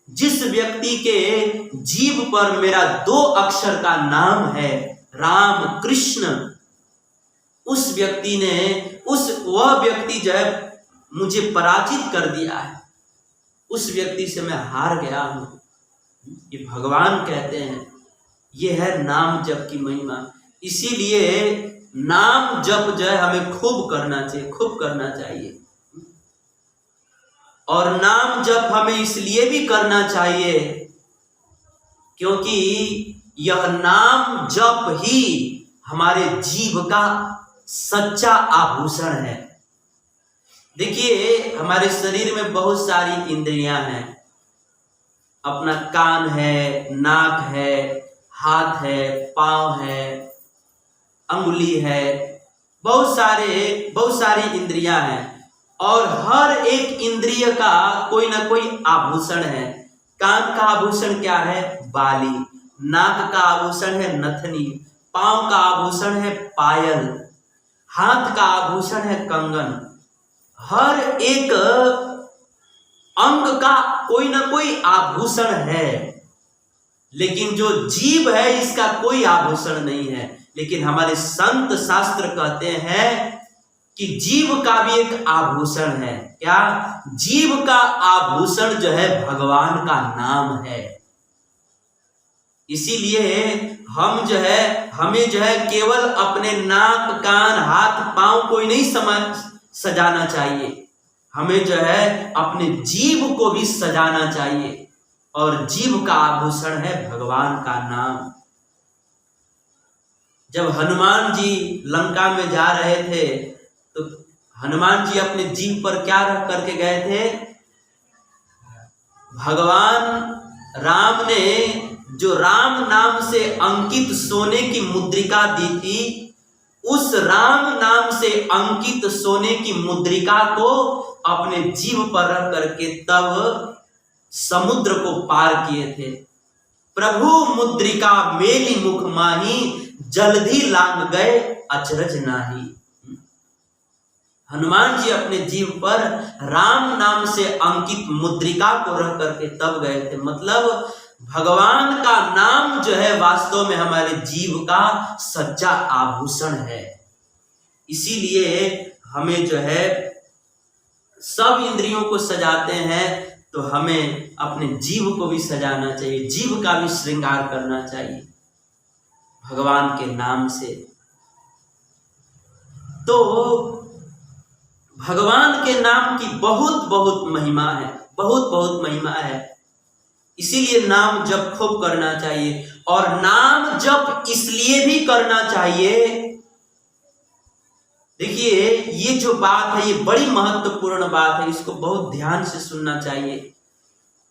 जिस व्यक्ति के जीभ पर मेरा 2 अक्षर का नाम है, राम कृष्ण, उस व्यक्ति ने, वह व्यक्ति जो है मुझे पराजित कर दिया है, उस व्यक्ति से मैं हार गया हूं। ये भगवान कहते हैं, ये है नाम जप की महिमा। इसीलिए नाम जप जो है हमें खूब करना चाहिए, खूब करना चाहिए। और नाम जप हमें इसलिए भी करना चाहिए क्योंकि यह नाम जप ही हमारे जीव का सच्चा आभूषण है। देखिए, हमारे शरीर में बहुत सारी इंद्रियां हैं। अपना कान है, नाक है, हाथ है, पांव है, अंगुली है, बहुत सारी इंद्रियां हैं और हर एक इंद्रिय का कोई ना कोई आभूषण है। कान का आभूषण क्या है? बाली। नाक का आभूषण है नथनी। पांव का आभूषण है पायल। हाथ का आभूषण है कंगन। हर एक अंग का कोई ना कोई आभूषण है, लेकिन जो जीव है इसका कोई आभूषण नहीं है। लेकिन हमारे संत शास्त्र कहते हैं कि जीव का भी एक आभूषण है। क्या? जीव का आभूषण जो है भगवान का नाम है। इसीलिए हम जो है हमें जो है केवल अपने नाक कान हाथ पांव को ही नहीं सजाना चाहिए, हमें जो है अपने जीव को भी सजाना चाहिए। और जीव का आभूषण है भगवान का नाम। जब हनुमान जी लंका में जा रहे थे तो हनुमान जी अपने जीव पर क्या रख करके गए थे? भगवान राम ने जो राम नाम से अंकित सोने की मुद्रिका दी थी, उस राम नाम से अंकित सोने की मुद्रिका को अपने जीव पर रख करके तब समुद्र को पार किए थे। प्रभु मुद्रिका मेली मुख माही, जल्दी लांग गए अचरज नाही। हनुमान जी अपने जीव पर राम नाम से अंकित मुद्रिका को रख करके तब गए थे। मतलब भगवान का नाम जो है वास्तव में हमारे जीव का सच्चा आभूषण है। इसीलिए हमें जो है सब इंद्रियों को सजाते हैं तो हमें अपने जीव को भी सजाना चाहिए, जीव का भी श्रृंगार करना चाहिए भगवान के नाम से। तो भगवान के नाम की बहुत बहुत महिमा है, बहुत बहुत महिमा है। इसीलिए नाम जप खूब करना चाहिए। और नाम जप इसलिए भी करना चाहिए, देखिए ये जो बात है ये बड़ी महत्वपूर्ण बात है, इसको बहुत ध्यान से सुनना चाहिए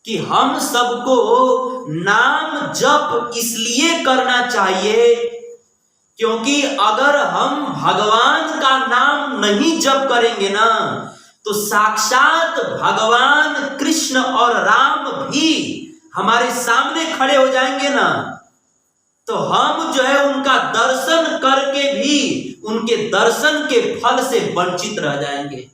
कि हम सबको नाम जप इसलिए करना चाहिए क्योंकि अगर हम भगवान का नाम नहीं जप करेंगे ना तो साक्षात भगवान कृष्ण और राम भी हमारे सामने खड़े हो जाएंगे ना, तो हम जो है उनका दर्शन करके भी उनके दर्शन के फल से वंचित रह जाएंगे।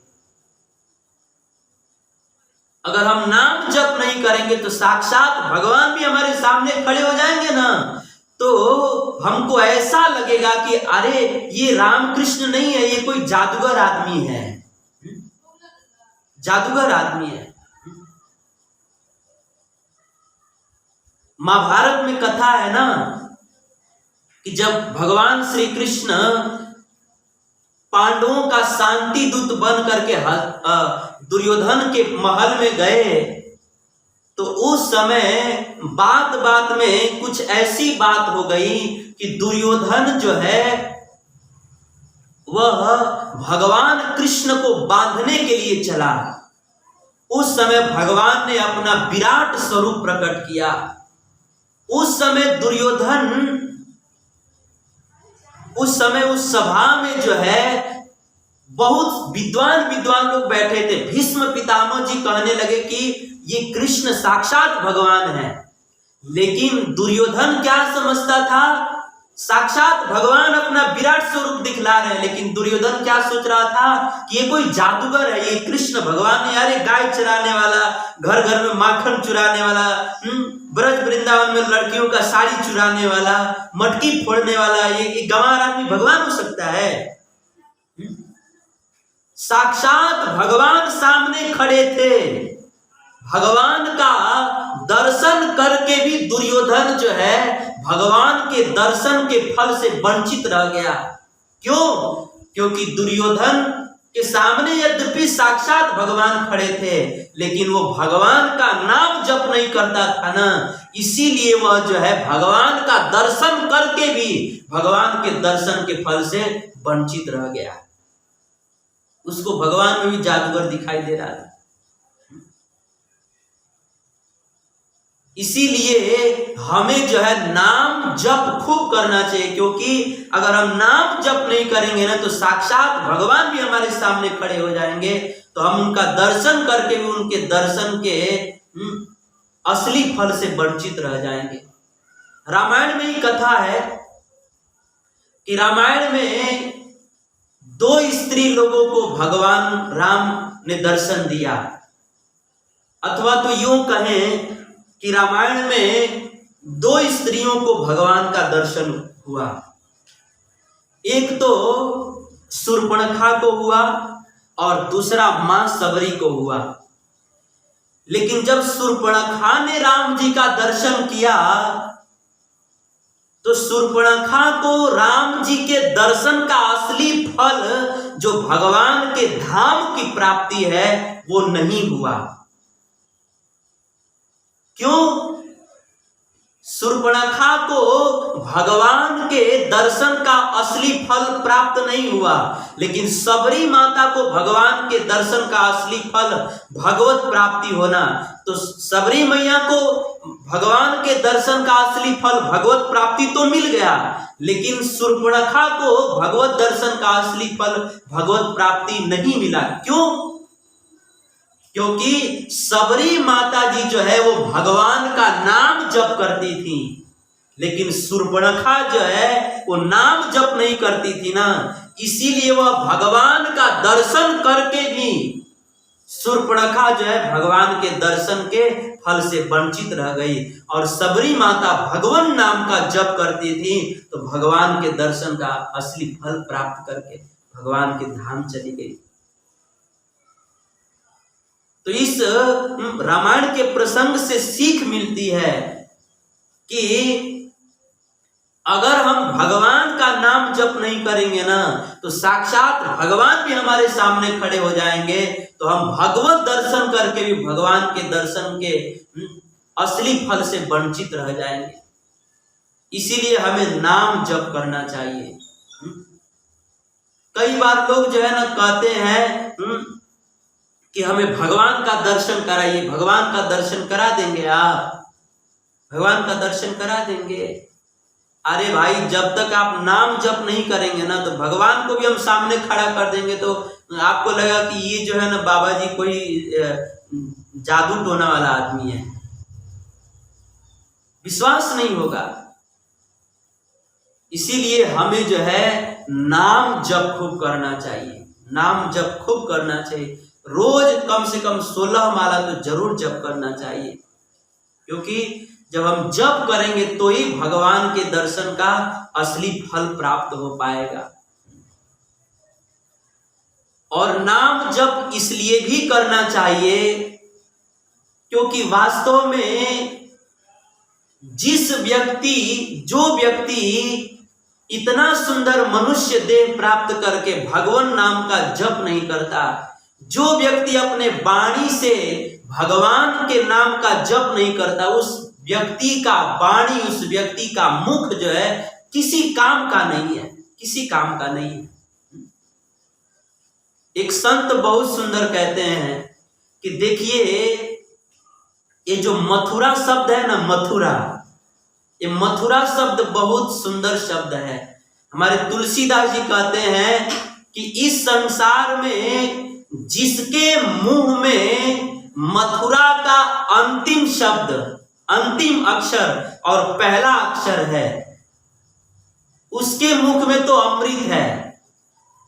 अगर हम नाम जप नहीं करेंगे तो साक्षात भगवान भी हमारे सामने खड़े हो जाएंगे ना, तो हमको ऐसा लगेगा कि अरे ये रामकृष्ण नहीं है, ये कोई जादूगर आदमी है, जादूगर आदमी है। महाभारत में कथा है ना कि जब भगवान श्री कृष्ण पांडवों का शांति दूत बन करके दुर्योधन के महल में गए तो उस समय बात बात में कुछ ऐसी बात हो गई कि दुर्योधन जो है वह भगवान कृष्ण को बांधने के लिए चला। उस समय भगवान ने अपना विराट स्वरूप प्रकट किया। उस समय दुर्योधन उस समय उस सभा में जो है बहुत विद्वान लोग बैठे थे। भीष्म पितामह जी कहने लगे कि ये कृष्ण साक्षात भगवान है, लेकिन दुर्योधन क्या समझता था? साक्षात भगवान अपना विराट स्वरूप दिखला रहे हैं, लेकिन दुर्योधन क्या सोच रहा था कि ये कोई जादूगर है, ये कृष्ण भगवान है, अरे गाय चराने वाला, घर घर में माखन चुराने वाला, ब्रज वृंदावन में लड़कियों का साड़ी चुराने वाला, मटकी फोड़ने वाला, ये गंवार आदमी भगवान हो सकता है? साक्षात भगवान सामने खड़े थे। भगवान का दर्शन करके भी दुर्योधन जो है भगवान के दर्शन के फल से वंचित रह गया। क्यों? क्योंकि दुर्योधन के सामने यद्यपि साक्षात भगवान खड़े थे, लेकिन वो भगवान का नाम जप नहीं करता था ना, इसीलिए वह जो है भगवान का दर्शन करके भी भगवान के दर्शन के फल से वंचित रह गया। उसको भगवान में भी जादूगर दिखाई दे रहा था। इसीलिए हमें जो है नाम जप खूब करना चाहिए, क्योंकि अगर हम नाम जप नहीं करेंगे ना तो साक्षात भगवान भी हमारे सामने खड़े हो जाएंगे, तो हम उनका दर्शन करके भी उनके दर्शन के असली फल से वंचित रह जाएंगे। रामायण में ही कथा है कि रामायण में दो स्त्री लोगों को भगवान राम ने दर्शन दिया, अथवा तो यूं कहें कि रामायण में दो स्त्रियों को भगवान का दर्शन हुआ। एक तो शूर्पणखा को हुआ और दूसरा मां सबरी को हुआ। लेकिन जब शूर्पणखा ने राम जी का दर्शन किया तो शूर्पणखा को राम जी के दर्शन का असली फल जो भगवान के धाम की प्राप्ति है वो नहीं हुआ। क्यों? शूर्पणखा को भगवान के दर्शन का असली फल प्राप्त नहीं हुआ, लेकिन सबरी माता को भगवान के दर्शन का असली फल भगवत प्राप्ति होना। तो सबरी मैया को भगवान के दर्शन का असली फल भगवत प्राप्ति तो मिल गया, लेकिन शूर्पणखा को भगवत दर्शन का असली फल भगवत प्राप्ति नहीं मिला। क्यों? क्योंकि सबरी माता जी जो है वो भगवान का नाम जप करती थी, लेकिन शूर्पणखा जो है वो नाम जप नहीं करती थी ना, इसीलिए वह भगवान का दर्शन करके भी शूर्पणखा जो है भगवान के दर्शन के फल से वंचित रह गई। और सबरी माता भगवान नाम का जप करती थी तो भगवान के दर्शन का असली फल प्राप्त करके भगवान के धाम चली गई। तो इस रामायण के प्रसंग से सीख मिलती है कि अगर हम भगवान का नाम जप नहीं करेंगे ना तो साक्षात भगवान भी हमारे सामने खड़े हो जाएंगे, तो हम भगवत दर्शन करके भी भगवान के दर्शन के असली फल से वंचित रह जाएंगे। इसीलिए हमें नाम जप करना चाहिए। कई बार लोग जो है ना कहते हैं कि हमें भगवान का दर्शन कराइए, भगवान का दर्शन करा देंगे, आप भगवान का दर्शन करा देंगे। अरे भाई, जब तक आप नाम जप नहीं करेंगे ना तो भगवान को भी हम सामने खड़ा कर देंगे तो आपको लगा कि ये जो है ना बाबा जी कोई जादू टोना वाला आदमी है, विश्वास नहीं होगा। इसीलिए हमें जो है नाम जप खूब करना चाहिए, नाम जप खूब करना चाहिए। रोज कम से कम 16 माला तो जरूर जप करना चाहिए, क्योंकि जब हम जप करेंगे तो ही भगवान के दर्शन का असली फल प्राप्त हो पाएगा। और नाम जप इसलिए भी करना चाहिए क्योंकि वास्तव में जो व्यक्ति इतना सुंदर मनुष्य देह प्राप्त करके भगवान नाम का जप नहीं करता, जो व्यक्ति अपने वाणी से भगवान के नाम का जप नहीं करता, उस व्यक्ति का वाणी, उस व्यक्ति का मुख जो है किसी काम का नहीं है, किसी काम का नहीं है। एक संत बहुत सुंदर कहते हैं कि देखिए, ये जो मथुरा शब्द है ना, मथुरा, ये मथुरा शब्द बहुत सुंदर शब्द है। हमारे तुलसीदास जी कहते हैं कि इस संसार में जिसके मुंह में मथुरा का अंतिम शब्द, अंतिम अक्षर और पहला अक्षर है, उसके मुख में तो अमृत है।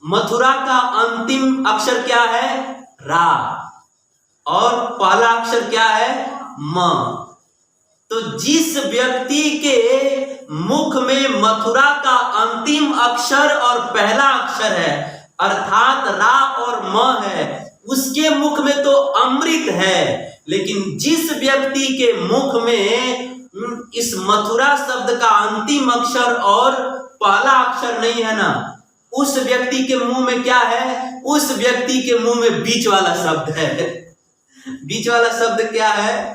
मथुरा का अंतिम अक्षर क्या है? रा, और पहला अक्षर क्या है? म। तो जिस व्यक्ति के मुख में मथुरा का अंतिम अक्षर और पहला अक्षर है, अर्थात रा और म है, उसके मुख में तो अमृत है। लेकिन जिस व्यक्ति के मुख में इस मथुरा शब्द का अंतिम अक्षर और पहला अक्षर नहीं है ना, उस व्यक्ति के मुंह में क्या है? उस व्यक्ति के मुंह में बीच वाला शब्द है। बीच वाला शब्द क्या है?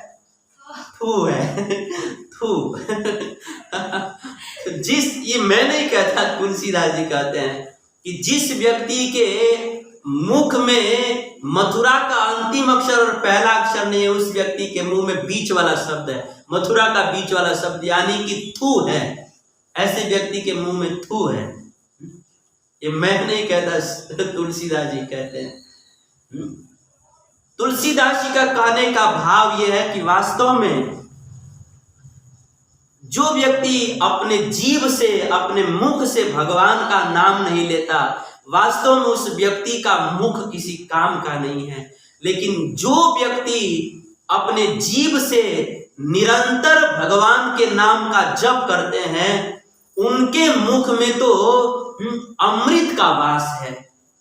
थू है, थू। ये मैं नहीं कहता, तुलसीदास जी कहते हैं कि जिस व्यक्ति के मुख में मथुरा का अंतिम अक्षर और पहला अक्षर नहीं है, उस व्यक्ति के मुंह में बीच वाला शब्द है, मथुरा का बीच वाला शब्द यानी कि थू है। ऐसे व्यक्ति के मुंह में थू है। ये मैं नहीं कहता, तुलसीदास जी कहते हैं। तुलसीदास जी का कहने का भाव यह है कि वास्तव में जो व्यक्ति अपने जीव से, अपने मुख से भगवान का नाम नहीं लेता, वास्तव में उस व्यक्ति का मुख किसी काम का नहीं है। लेकिन जो व्यक्ति अपने जीभ से निरंतर भगवान के नाम का जप करते हैं, उनके मुख में तो अमृत का वास है।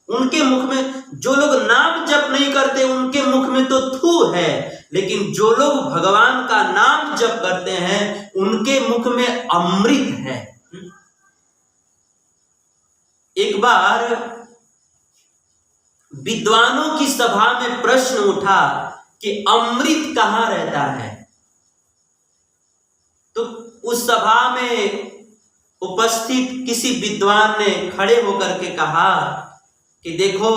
उनके मुख में, जो लोग नाम जप नहीं करते उनके मुख में तो थू है, लेकिन जो लोग भगवान का नाम जप करते हैं उनके मुख में अमृत है। एक बार विद्वानों की सभा में प्रश्न उठा कि अमृत कहाँ रहता है। तो उस सभा में उपस्थित किसी विद्वान ने खड़े होकर के कहा कि देखो,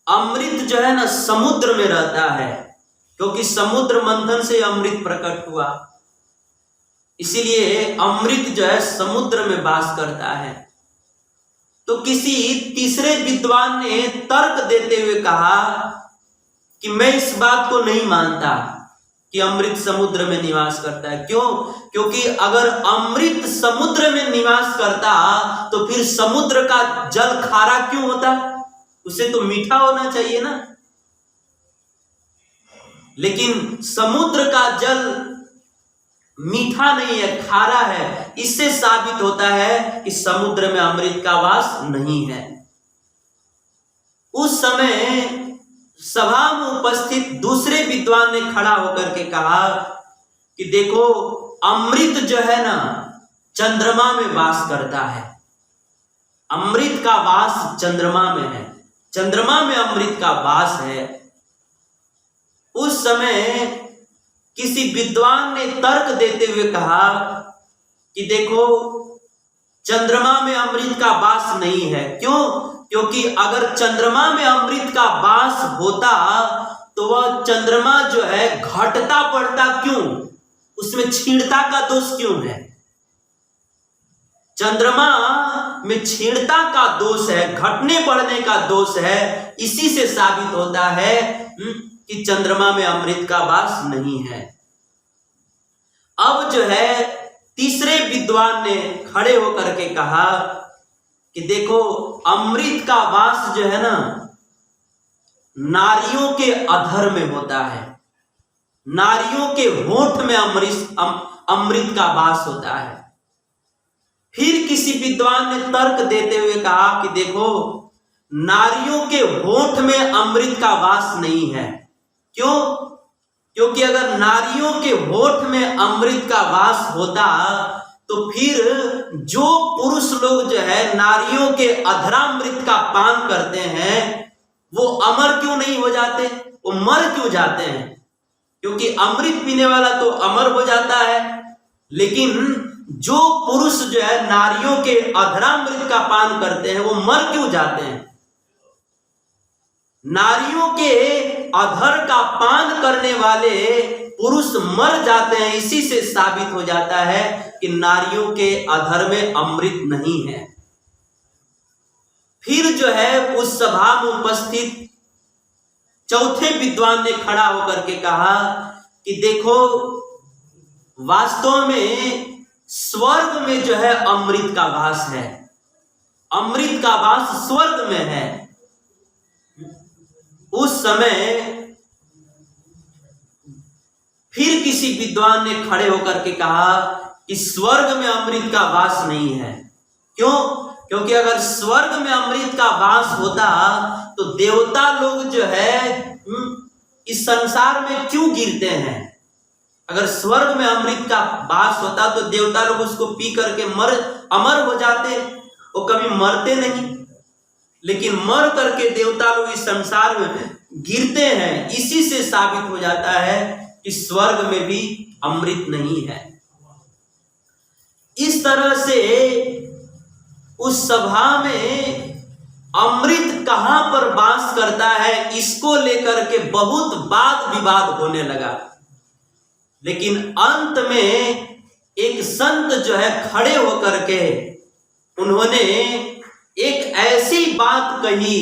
अमृत जो है ना समुद्र में रहता है, क्योंकि समुद्र मंथन से अमृत प्रकट हुआ, इसीलिए अमृत जो है समुद्र में वास करता है। तो किसी तीसरे विद्वान ने तर्क देते हुए कहा कि मैं इस बात को नहीं मानता कि अमृत समुद्र में निवास करता है। क्यों? क्योंकि अगर अमृत समुद्र में निवास करता तो फिर समुद्र का जल खारा क्यों होता? उसे तो मीठा होना चाहिए ना। लेकिन समुद्र का जल मीठा नहीं है, खारा है। इससे साबित होता है कि समुद्र में अमृत का वास नहीं है। उस समय सभा में उपस्थित दूसरे विद्वान ने खड़ा होकर के कहा कि देखो, अमृत जो है ना चंद्रमा में वास करता है। अमृत का वास चंद्रमा में है, चंद्रमा में अमृत का वास है। उस समय किसी विद्वान ने तर्क देते हुए कहा कि देखो, चंद्रमा में अमृत का वास नहीं है। क्यों? क्योंकि अगर चंद्रमा में अमृत का वास होता तो वह चंद्रमा जो है घटता बढ़ता क्यों? उसमें क्षीणता का दोष क्यों है? चंद्रमा में क्षीणता का दोष है, घटने बढ़ने का दोष है। इसी से साबित होता है कि चंद्रमा में अमृत का वास नहीं है। अब जो है तीसरे विद्वान ने खड़े होकर के कहा कि देखो, अमृत का वास जो है ना नारियों के अधर में होता है, नारियों के होंठ में अमृत का वास होता है। फिर किसी विद्वान ने तर्क देते हुए कहा कि देखो, नारियों के होंठ में अमृत का वास नहीं है। क्यों? क्योंकि अगर नारियों के होंठ में अमृत का वास होता तो फिर जो पुरुष लोग जो है नारियों के अधरामृत का पान करते हैं वो अमर क्यों नहीं हो जाते? वो मर क्यों जाते हैं? क्योंकि अमृत पीने वाला तो अमर हो जाता है, लेकिन जो पुरुष जो है नारियों के अधरामृत का पान करते हैं वो मर क्यों जाते हैं? नारियों के अधर का पान करने वाले पुरुष मर जाते हैं। इसी से साबित हो जाता है कि नारियों के अधर में अमृत नहीं है। फिर जो है उस सभा में उपस्थित चौथे विद्वान ने खड़ा होकर के कहा कि देखो, वास्तव में स्वर्ग में जो है अमृत का वास है, अमृत का वास स्वर्ग में है। उस समय फिर किसी विद्वान ने खड़े होकर के कहा कि स्वर्ग में अमृत का वास नहीं है। क्यों? क्योंकि अगर स्वर्ग में अमृत का वास होता तो देवता लोग जो है इस संसार में क्यों गिरते हैं? अगर स्वर्ग में अमृत का वास होता तो देवता लोग उसको पी करके अमर हो जाते, वो कभी मरते नहीं। लेकिन मर करके देवता लोग इस संसार में गिरते हैं। इसी से साबित हो जाता है कि स्वर्ग में भी अमृत नहीं है। इस तरह से उस सभा में अमृत कहां पर वास करता है, इसको लेकर के बहुत वाद विवाद होने लगा। लेकिन अंत में एक संत जो है खड़े होकर के उन्होंने एक ऐसी बात कही,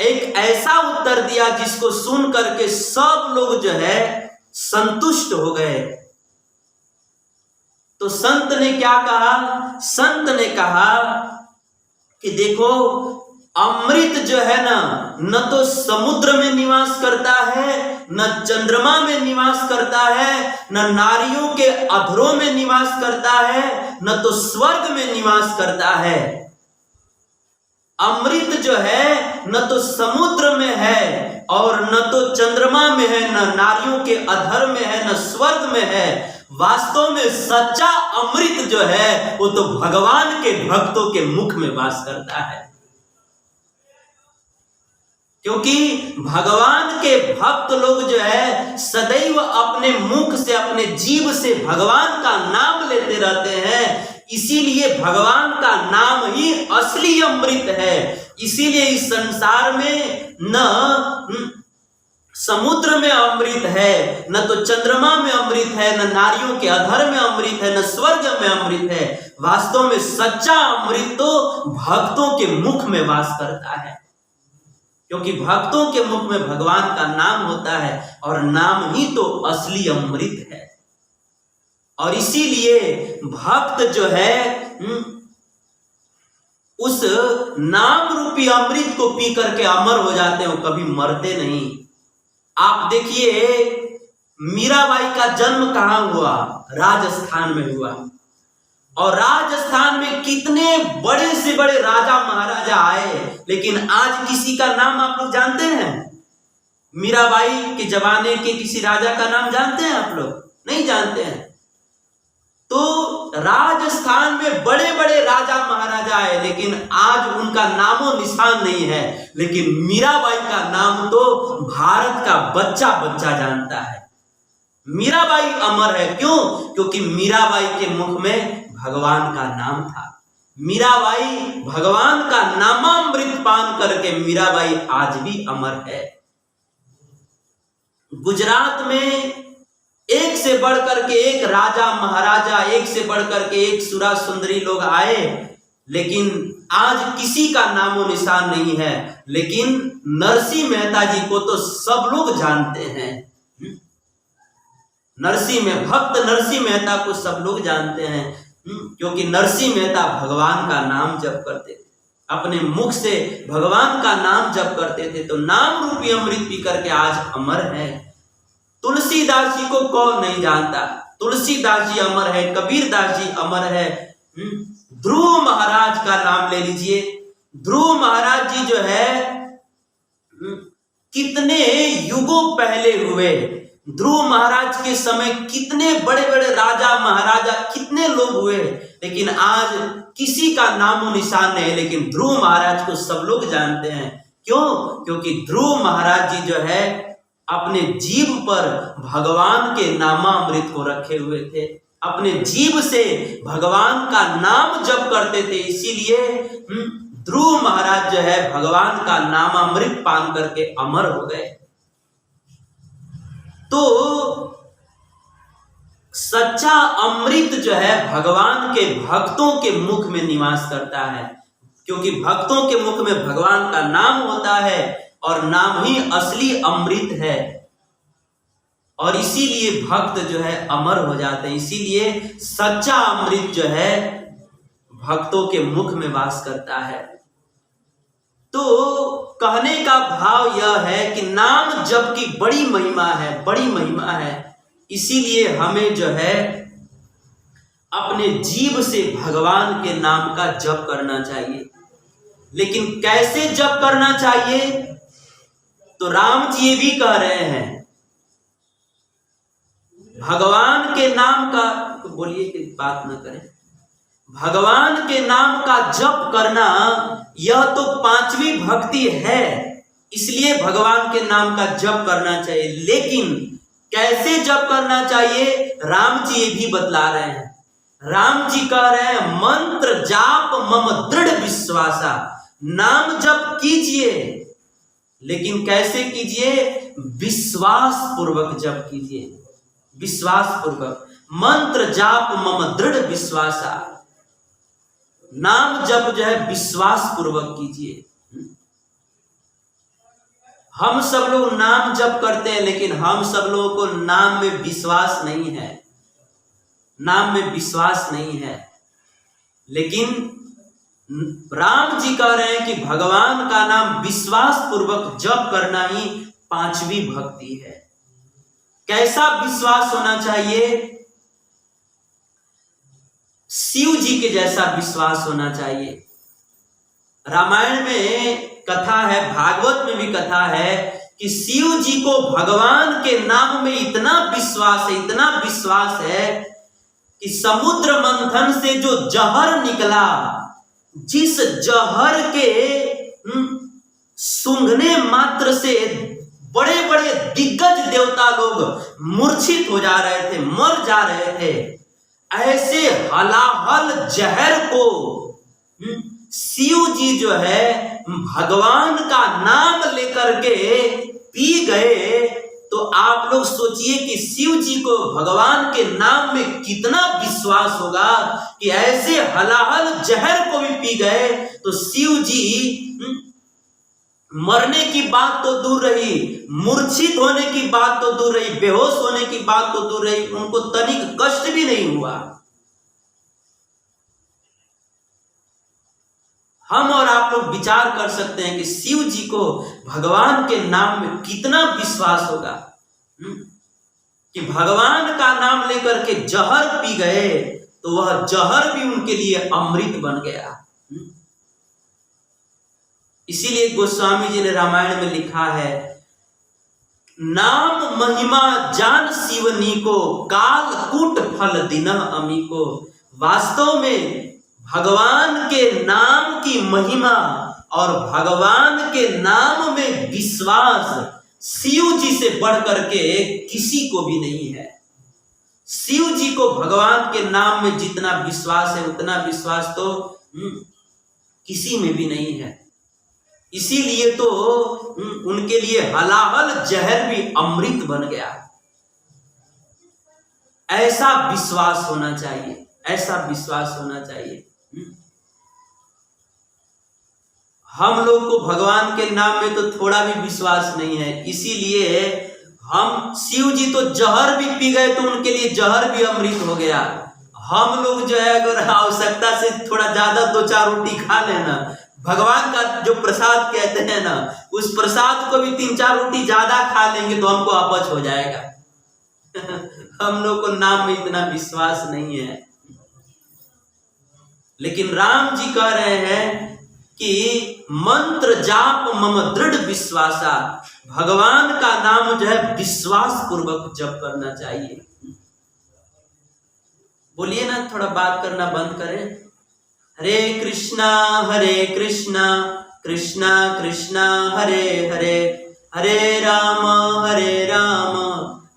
एक ऐसा उत्तर दिया जिसको सुन करके सब लोग जो है संतुष्ट हो गए। तो संत ने क्या कहा? संत ने कहा कि देखो, अमृत जो है ना, न तो समुद्र में निवास करता है, न चंद्रमा में निवास करता है, न नारियों के अधरों में निवास करता है, न तो स्वर्ग में निवास करता है। अमृत जो है न तो समुद्र में है और न तो चंद्रमा में है, न नारियों के अधर में है, न स्वर्ग में है। वास्तव में सच्चा अमृत जो है वो तो भगवान के भक्तों के मुख में वास करता है, क्योंकि भगवान के भक्त लोग जो है सदैव अपने मुख से, अपने जीभ से भगवान का नाम लेते रहते हैं। इसीलिए भगवान का नाम ही असली अमृत है। इसीलिए इस संसार में न समुद्र में अमृत है, न तो चंद्रमा में अमृत है, न नारियों के अधर में अमृत है, न स्वर्ग में अमृत है। वास्तव में सच्चा अमृत तो भक्तों के मुख में वास करता है, क्योंकि भक्तों के मुख में भगवान का नाम होता है और नाम ही तो असली अमृत है। और इसीलिए भक्त जो है उस नाम रूपी अमृत को पी करके अमर हो जाते हैं, कभी मरते नहीं। आप देखिए मीराबाई का जन्म कहाँ हुआ? राजस्थान में हुआ। और राजस्थान में कितने बड़े से बड़े राजा महाराजा आए, लेकिन आज किसी का नाम आप लोग जानते हैं? मीराबाई के जमाने के किसी राजा का नाम जानते हैं आप लोग? नहीं जानते हैं। तो राजस्थान में बड़े बड़े राजा महाराजा आए, लेकिन आज उनका नामो निशान नहीं है। लेकिन मीराबाई का नाम तो भारत का बच्चा बच्चा जानता है। मीराबाई अमर है, क्यों? क्योंकि मीराबाई के मुख में भगवान का नाम था। मीराबाई भगवान का नामामृत पान करके मीराबाई आज भी अमर है। गुजरात में एक से बढ़कर के एक राजा महाराजा, एक से बढ़कर के एक सुरा सुंदरी लोग आए, लेकिन आज किसी का नामो निशान नहीं है। लेकिन नरसिंह मेहता जी को तो सब लोग जानते हैं। भक्त नरसिंह मेहता को सब लोग जानते हैं, क्योंकि नरसिंह मेहता भगवान का नाम जप करते थे, अपने मुख से भगवान का नाम जप करते थे। तो नाम रूपी अमृत पी करके आज अमर है। तुलसीदास जी को कौन नहीं जानता? तुलसीदास जी अमर है, कबीरदास जी अमर है। ध्रुव महाराज का नाम ले लीजिए। ध्रुव महाराज जी जो है कितने युगों पहले हुए। ध्रुव महाराज के समय कितने बड़े बड़े राजा महाराजा कितने लोग हुए, लेकिन आज किसी का नामो निशान नहीं। लेकिन ध्रुव महाराज को सब लोग जानते हैं। क्यों? क्योंकि ध्रुव महाराज जी जो है अपने जीभ पर भगवान के नामामृत को रखे हुए थे, अपने जीभ से भगवान का नाम जप करते थे। इसीलिए ध्रुव महाराज जो है भगवान का नामामृत पान करके अमर हो गए। तो सच्चा अमृत जो है भगवान के भक्तों के मुख में निवास करता है, क्योंकि भक्तों के मुख में भगवान का नाम होता है और नाम ही असली अमृत है। और इसीलिए भक्त जो है अमर हो जाते हैं। इसीलिए सच्चा अमृत जो है भक्तों के मुख में वास करता है। तो कहने का भाव यह है कि नाम जप की बड़ी महिमा है, बड़ी महिमा है। इसीलिए हमें जो है अपने जीभ से भगवान के नाम का जप करना चाहिए। लेकिन कैसे जप करना चाहिए? तो राम जी ये भी कह रहे हैं भगवान के नाम का, तो बोलिए कि बात न करें, भगवान के नाम का जप करना यह तो पांचवी भक्ति है, इसलिए भगवान के नाम का जप करना चाहिए। लेकिन कैसे जप करना चाहिए राम जी ये भी बतला रहे हैं। राम जी कह रहे हैं मंत्र जाप मम दृढ़ विश्वासा। नाम जप कीजिए, लेकिन कैसे कीजिए? विश्वास पूर्वक जप कीजिए, विश्वास पूर्वक। मंत्र जाप मम दृढ़ विश्वासा। नाम जप जो है विश्वास पूर्वक कीजिए। हम सब लोग नाम जप करते हैं, लेकिन हम सब लोगों को नाम में विश्वास नहीं है, नाम में विश्वास नहीं है। लेकिन राम जी कह रहे हैं कि भगवान का नाम विश्वास पूर्वक जप करना ही पांचवी भक्ति है। कैसा विश्वास होना चाहिए? शिव जी के जैसा विश्वास होना चाहिए। रामायण में कथा है, भागवत में भी कथा है कि शिव जी को भगवान के नाम में इतना विश्वास है, इतना विश्वास है कि समुद्र मंथन से जो जहर निकला, जिस जहर के सूंघने मात्र से बड़े बड़े दिग्गज देवता लोग मूर्छित हो जा रहे थे, मर जा रहे थे, ऐसे हलाहल जहर को शिव जी जो है भगवान का नाम लेकर के पी गए। तो आप लोग सोचिए कि शिव जी को भगवान के नाम में कितना विश्वास होगा कि ऐसे हलाहल जहर को भी पी गए। तो शिव जी मरने की बात तो दूर रही, मूर्छित होने की बात तो दूर रही, बेहोश होने की बात तो दूर रही, उनको तनिक कष्ट भी नहीं हुआ। हम और आप लोग विचार कर सकते हैं कि शिव जी को भगवान के नाम में कितना विश्वास होगा कि भगवान का नाम लेकर के जहर पी गए तो वह जहर भी उनके लिए अमृत बन गया। इसीलिए गोस्वामी जी ने रामायण में लिखा है, नाम महिमा जान शिवनी को, काल कूट फल दिन अमी को। वास्तव में भगवान के नाम की महिमा और भगवान के नाम में विश्वास शिव जी से बढ़कर के किसी को भी नहीं है। शिव जी को भगवान के नाम में जितना विश्वास है उतना विश्वास तो किसी में भी नहीं है। इसीलिए तो उनके लिए हलाहल जहर भी अमृत बन गया। ऐसा विश्वास होना चाहिए, ऐसा विश्वास होना चाहिए। हम लोग को भगवान के नाम में तो थोड़ा भी विश्वास नहीं है, इसीलिए हम शिव जी तो जहर भी पी गए तो उनके लिए जहर भी अमृत हो गया। हम लोग जो है अगर आवश्यकता से थोड़ा ज्यादा 2-4 रोटी खा लेना, भगवान का जो प्रसाद कहते हैं ना, उस प्रसाद को भी 3-4 रोटी ज्यादा खा लेंगे तो हमको अपच हो जाएगा। हम लोग को नाम में इतना विश्वास नहीं है। लेकिन राम जी कह रहे हैं कि मंत्र जाप मम दृढ़ विश्वासा, भगवान का नाम जो है विश्वास पूर्वक जप करना चाहिए। बोलिए ना, थोड़ा बात करना बंद करें। हरे कृष्णा कृष्णा कृष्णा हरे हरे, हरे राम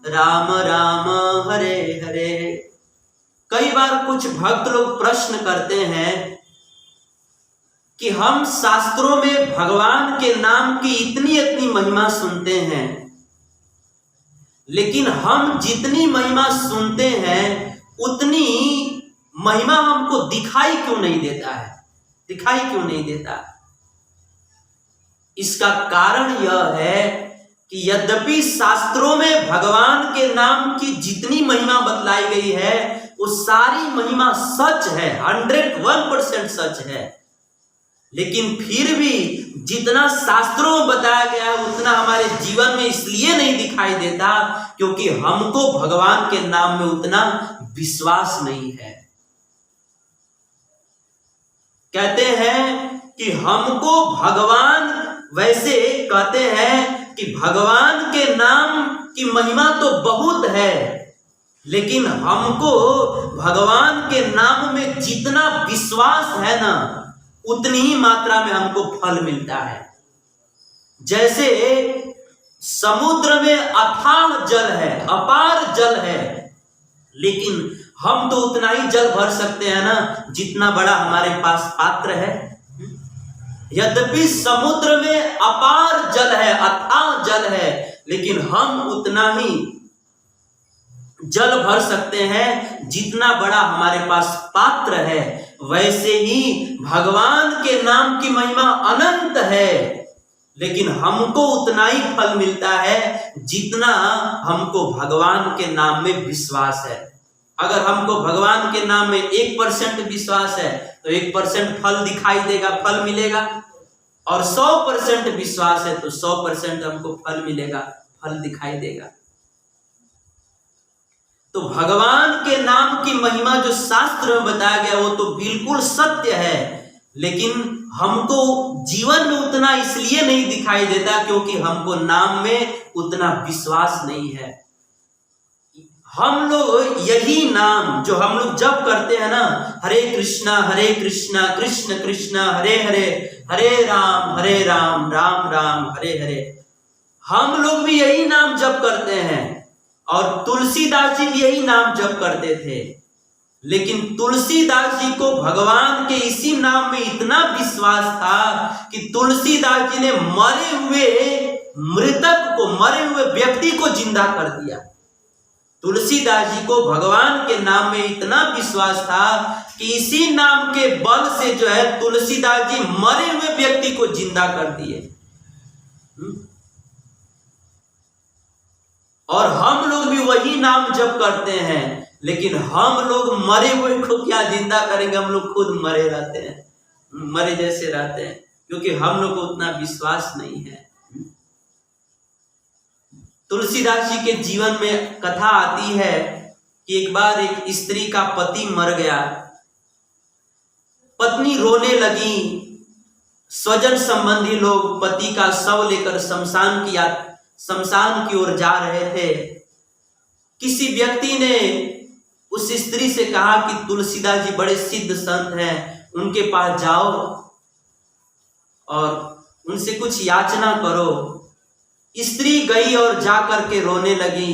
राम राम हरे हरे। कई बार कुछ भक्त लोग प्रश्न करते हैं कि हम शास्त्रों में भगवान के नाम की इतनी महिमा सुनते हैं, लेकिन हम जितनी महिमा सुनते हैं उतनी महिमा हमको दिखाई क्यों नहीं देता है, दिखाई क्यों नहीं देता? इसका कारण यह है कि यद्यपि शास्त्रों में भगवान के नाम की जितनी महिमा बतलाई गई है वो सारी महिमा सच है, 101% सच है, लेकिन फिर भी जितना शास्त्रों में बताया गया है उतना हमारे जीवन में इसलिए नहीं दिखाई देता क्योंकि हमको भगवान के नाम में उतना विश्वास नहीं है। कहते हैं कि हमको भगवान, वैसे कहते हैं कि भगवान के नाम की महिमा तो बहुत है, लेकिन हमको भगवान के नाम में जितना विश्वास है ना उतनी ही मात्रा में हमको फल मिलता है। जैसे समुद्र में अथाह जल है, अपार जल है, लेकिन हम तो उतना ही जल भर सकते हैं ना जितना बड़ा हमारे पास पात्र है। यद्यपि समुद्र में अपार जल है, अथाह जल है, लेकिन हम उतना ही जल भर सकते हैं जितना बड़ा हमारे पास पात्र है। वैसे ही भगवान के नाम की महिमा अनंत है, लेकिन हमको उतना ही फल मिलता है जितना हमको भगवान के नाम में विश्वास है। अगर हमको भगवान के नाम में 1% विश्वास है तो 1% फल दिखाई देगा, फल मिलेगा, और 100% विश्वास है तो 100% हमको फल मिलेगा, फल दिखाई देगा। तो भगवान के नाम की महिमा जो शास्त्र में बताया गया वो तो बिल्कुल सत्य है, लेकिन हमको जीवन में उतना इसलिए नहीं दिखाई देता क्योंकि हमको नाम में उतना विश्वास नहीं है। हम लोग यही नाम जो हम लोग जप करते हैं ना, हरे कृष्णा कृष्ण कृष्ण हरे हरे, हरे राम राम राम हरे हरे, हम लोग भी यही नाम जप करते हैं और तुलसीदास जी भी यही नाम जप करते थे। लेकिन तुलसीदास जी को भगवान के इसी नाम में इतना विश्वास था कि तुलसीदास जी ने मरे हुए मृतक को, मरे हुए व्यक्ति को जिंदा कर दिया। तुलसीदास जी को भगवान के नाम में इतना विश्वास था कि इसी नाम के बल से जो है तुलसीदास जी मरे हुए व्यक्ति को जिंदा कर दिए। और हम लोग भी वही नाम जप करते हैं, लेकिन हम लोग मरे हुए को क्या जिंदा करेंगे, हम लोग खुद मरे रहते हैं, मरे जैसे रहते हैं, क्योंकि हम लोग को उतना विश्वास नहीं है। तुलसीदास जी के जीवन में कथा आती है कि एक बार एक स्त्री का पति मर गया, पत्नी रोने लगी, स्वजन संबंधी लोग पति का शव लेकर शमशान की ओर जा रहे थे। किसी व्यक्ति ने उस स्त्री से कहा कि तुलसीदास जी बड़े सिद्ध संत हैं, उनके पास जाओ और उनसे कुछ याचना करो। स्त्री गई और जाकर के रोने लगी,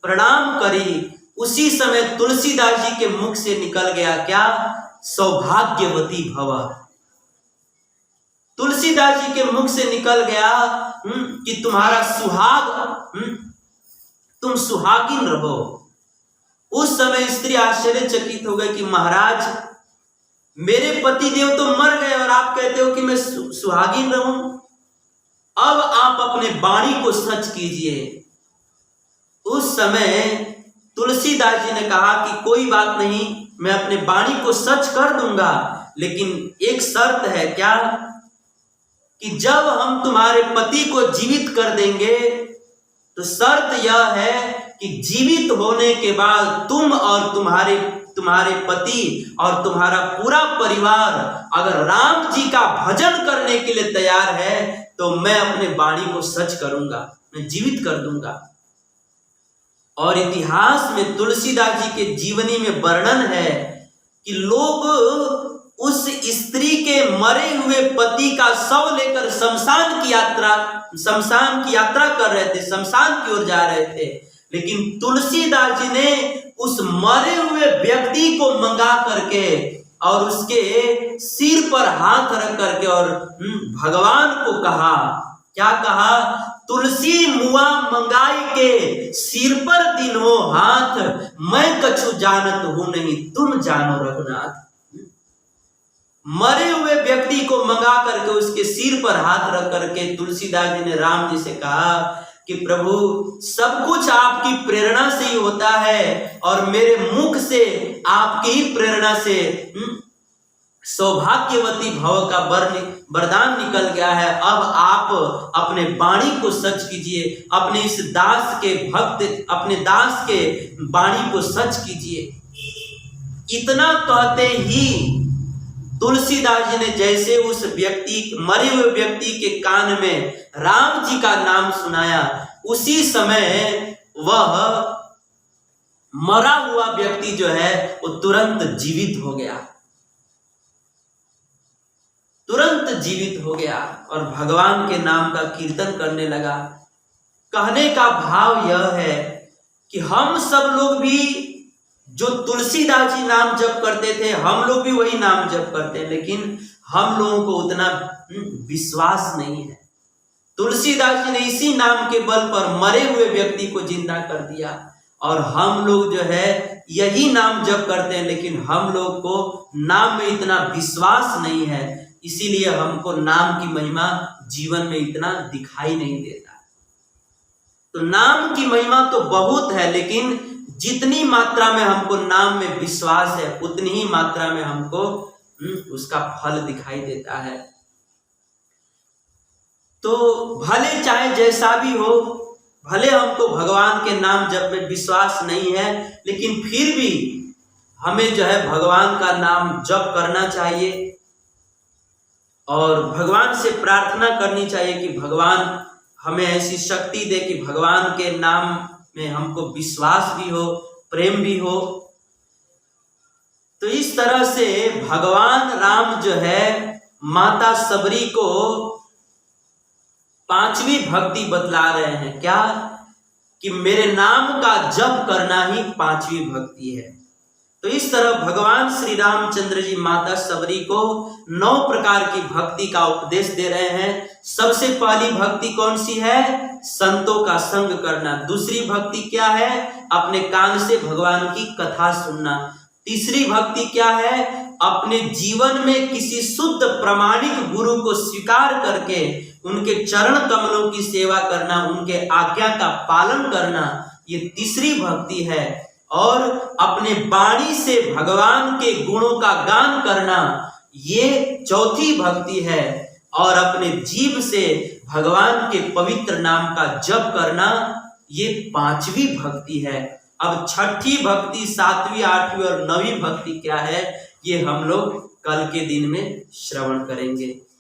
प्रणाम करी। उसी समय तुलसीदास जी के मुख से निकल गया क्या, सौभाग्यवती भव। तुलसीदास जी के मुख से निकल गया कि तुम्हारा सुहाग, तुम सुहागिन रहो। उस समय स्त्री आश्चर्यचकित हो गई कि महाराज, मेरे पति देव तो मर गए और आप कहते हो कि मैं सुहागिन रहूं। अब आप अपने वाणी को सच कीजिए। उस समय तुलसीदास जी ने कहा कि कोई बात नहीं, मैं अपने वाणी को सच कर दूंगा, लेकिन एक शर्त है। क्या? कि जब हम तुम्हारे पति को जीवित कर देंगे तो शर्त यह है कि जीवित होने के बाद तुम और तुम्हारे पति और तुम्हारा पूरा परिवार अगर राम जी का भजन करने के लिए तैयार है तो मैं अपने वाणी को सच करूंगा, मैं जीवित कर दूंगा। और इतिहास में तुलसीदास जी के जीवनी में वर्णन है कि लोग उस स्त्री के मरे हुए पति का शव लेकर शमशान की यात्रा कर रहे थे, शमशान की ओर जा रहे थे, लेकिन तुलसीदास जी ने उस मरे हुए व्यक्ति को मंगा करके और उसके सिर पर हाथ रख करके और भगवान को कहा, क्या कहा? तुलसी मुआ मंगाई के सिर पर दिन हो हाथ, मैं कछु जानत हूं नहीं, तुम जानो रघुनाथ। मरे हुए व्यक्ति को मंगा करके उसके सिर पर हाथ रख करके तुलसीदास जी ने राम जी से कहा कि प्रभु, सब कुछ आपकी प्रेरणा से ही होता है और मेरे मुख से आपकी ही प्रेरणा से सौभाग्यवती भव का वरदान निकल गया है। अब आप अपने वाणी को सच कीजिए, अपने इस दास के भक्त, अपने दास के वाणी को सच कीजिए। इतना कहते ही तुलसीदास जी ने जैसे उस मरे हुए व्यक्ति के कान में राम जी का नाम सुनाया, उसी समय वह मरा हुआ व्यक्ति जो है वो तुरंत जीवित हो गया, तुरंत जीवित हो गया और भगवान के नाम का कीर्तन करने लगा। कहने का भाव यह है कि हम सब लोग भी जो तुलसीदास जी नाम जप करते थे, हम लोग भी वही नाम जप करते हैं, लेकिन हम लोगों को उतना विश्वास नहीं है। तुलसीदास जी ने इसी नाम के बल पर मरे हुए व्यक्ति को जिंदा कर दिया और हम लोग जो है यही नाम जप करते हैं, लेकिन हम लोग को नाम में इतना विश्वास नहीं है, इसीलिए हमको नाम की महिमा जीवन में इतना दिखाई नहीं देता। तो नाम की महिमा तो बहुत है, लेकिन जितनी मात्रा में हमको नाम में विश्वास है उतनी ही मात्रा में हमको उसका फल दिखाई देता है। तो भले चाहे जैसा भी हो, भले हमको भगवान के नाम जप में विश्वास नहीं है, लेकिन फिर भी हमें जो है भगवान का नाम जप करना चाहिए और भगवान से प्रार्थना करनी चाहिए कि भगवान हमें ऐसी शक्ति दे कि भगवान के नाम में हमको विश्वास भी हो, प्रेम भी हो। तो इस तरह से भगवान राम जो है माता सबरी को पांचवी भक्ति बतला रहे हैं। क्या? कि मेरे नाम का जप करना ही पांचवी भक्ति है। तो इस तरह भगवान श्री रामचंद्र जी माता सबरी को 9 प्रकार की भक्ति का उपदेश दे रहे हैं। सबसे पहली भक्ति कौन सी है? संतों का संग करना। दूसरी भक्ति क्या है? अपने कान से भगवान की कथा सुनना। तीसरी भक्ति क्या है? अपने जीवन में किसी शुद्ध प्रामाणिक गुरु को स्वीकार करके उनके चरण कमलों की सेवा करना, उनके आज्ञा का पालन करना, ये तीसरी भक्ति है। और अपने वाणी से भगवान के गुणों का गान करना, ये चौथी भक्ति है। और अपने जीव से भगवान के पवित्र नाम का जप करना, ये पांचवी भक्ति है। अब छठी भक्ति, 7वीं, 8वीं और 9वीं भक्ति क्या है, ये हम लोग कल के दिन में श्रवण करेंगे।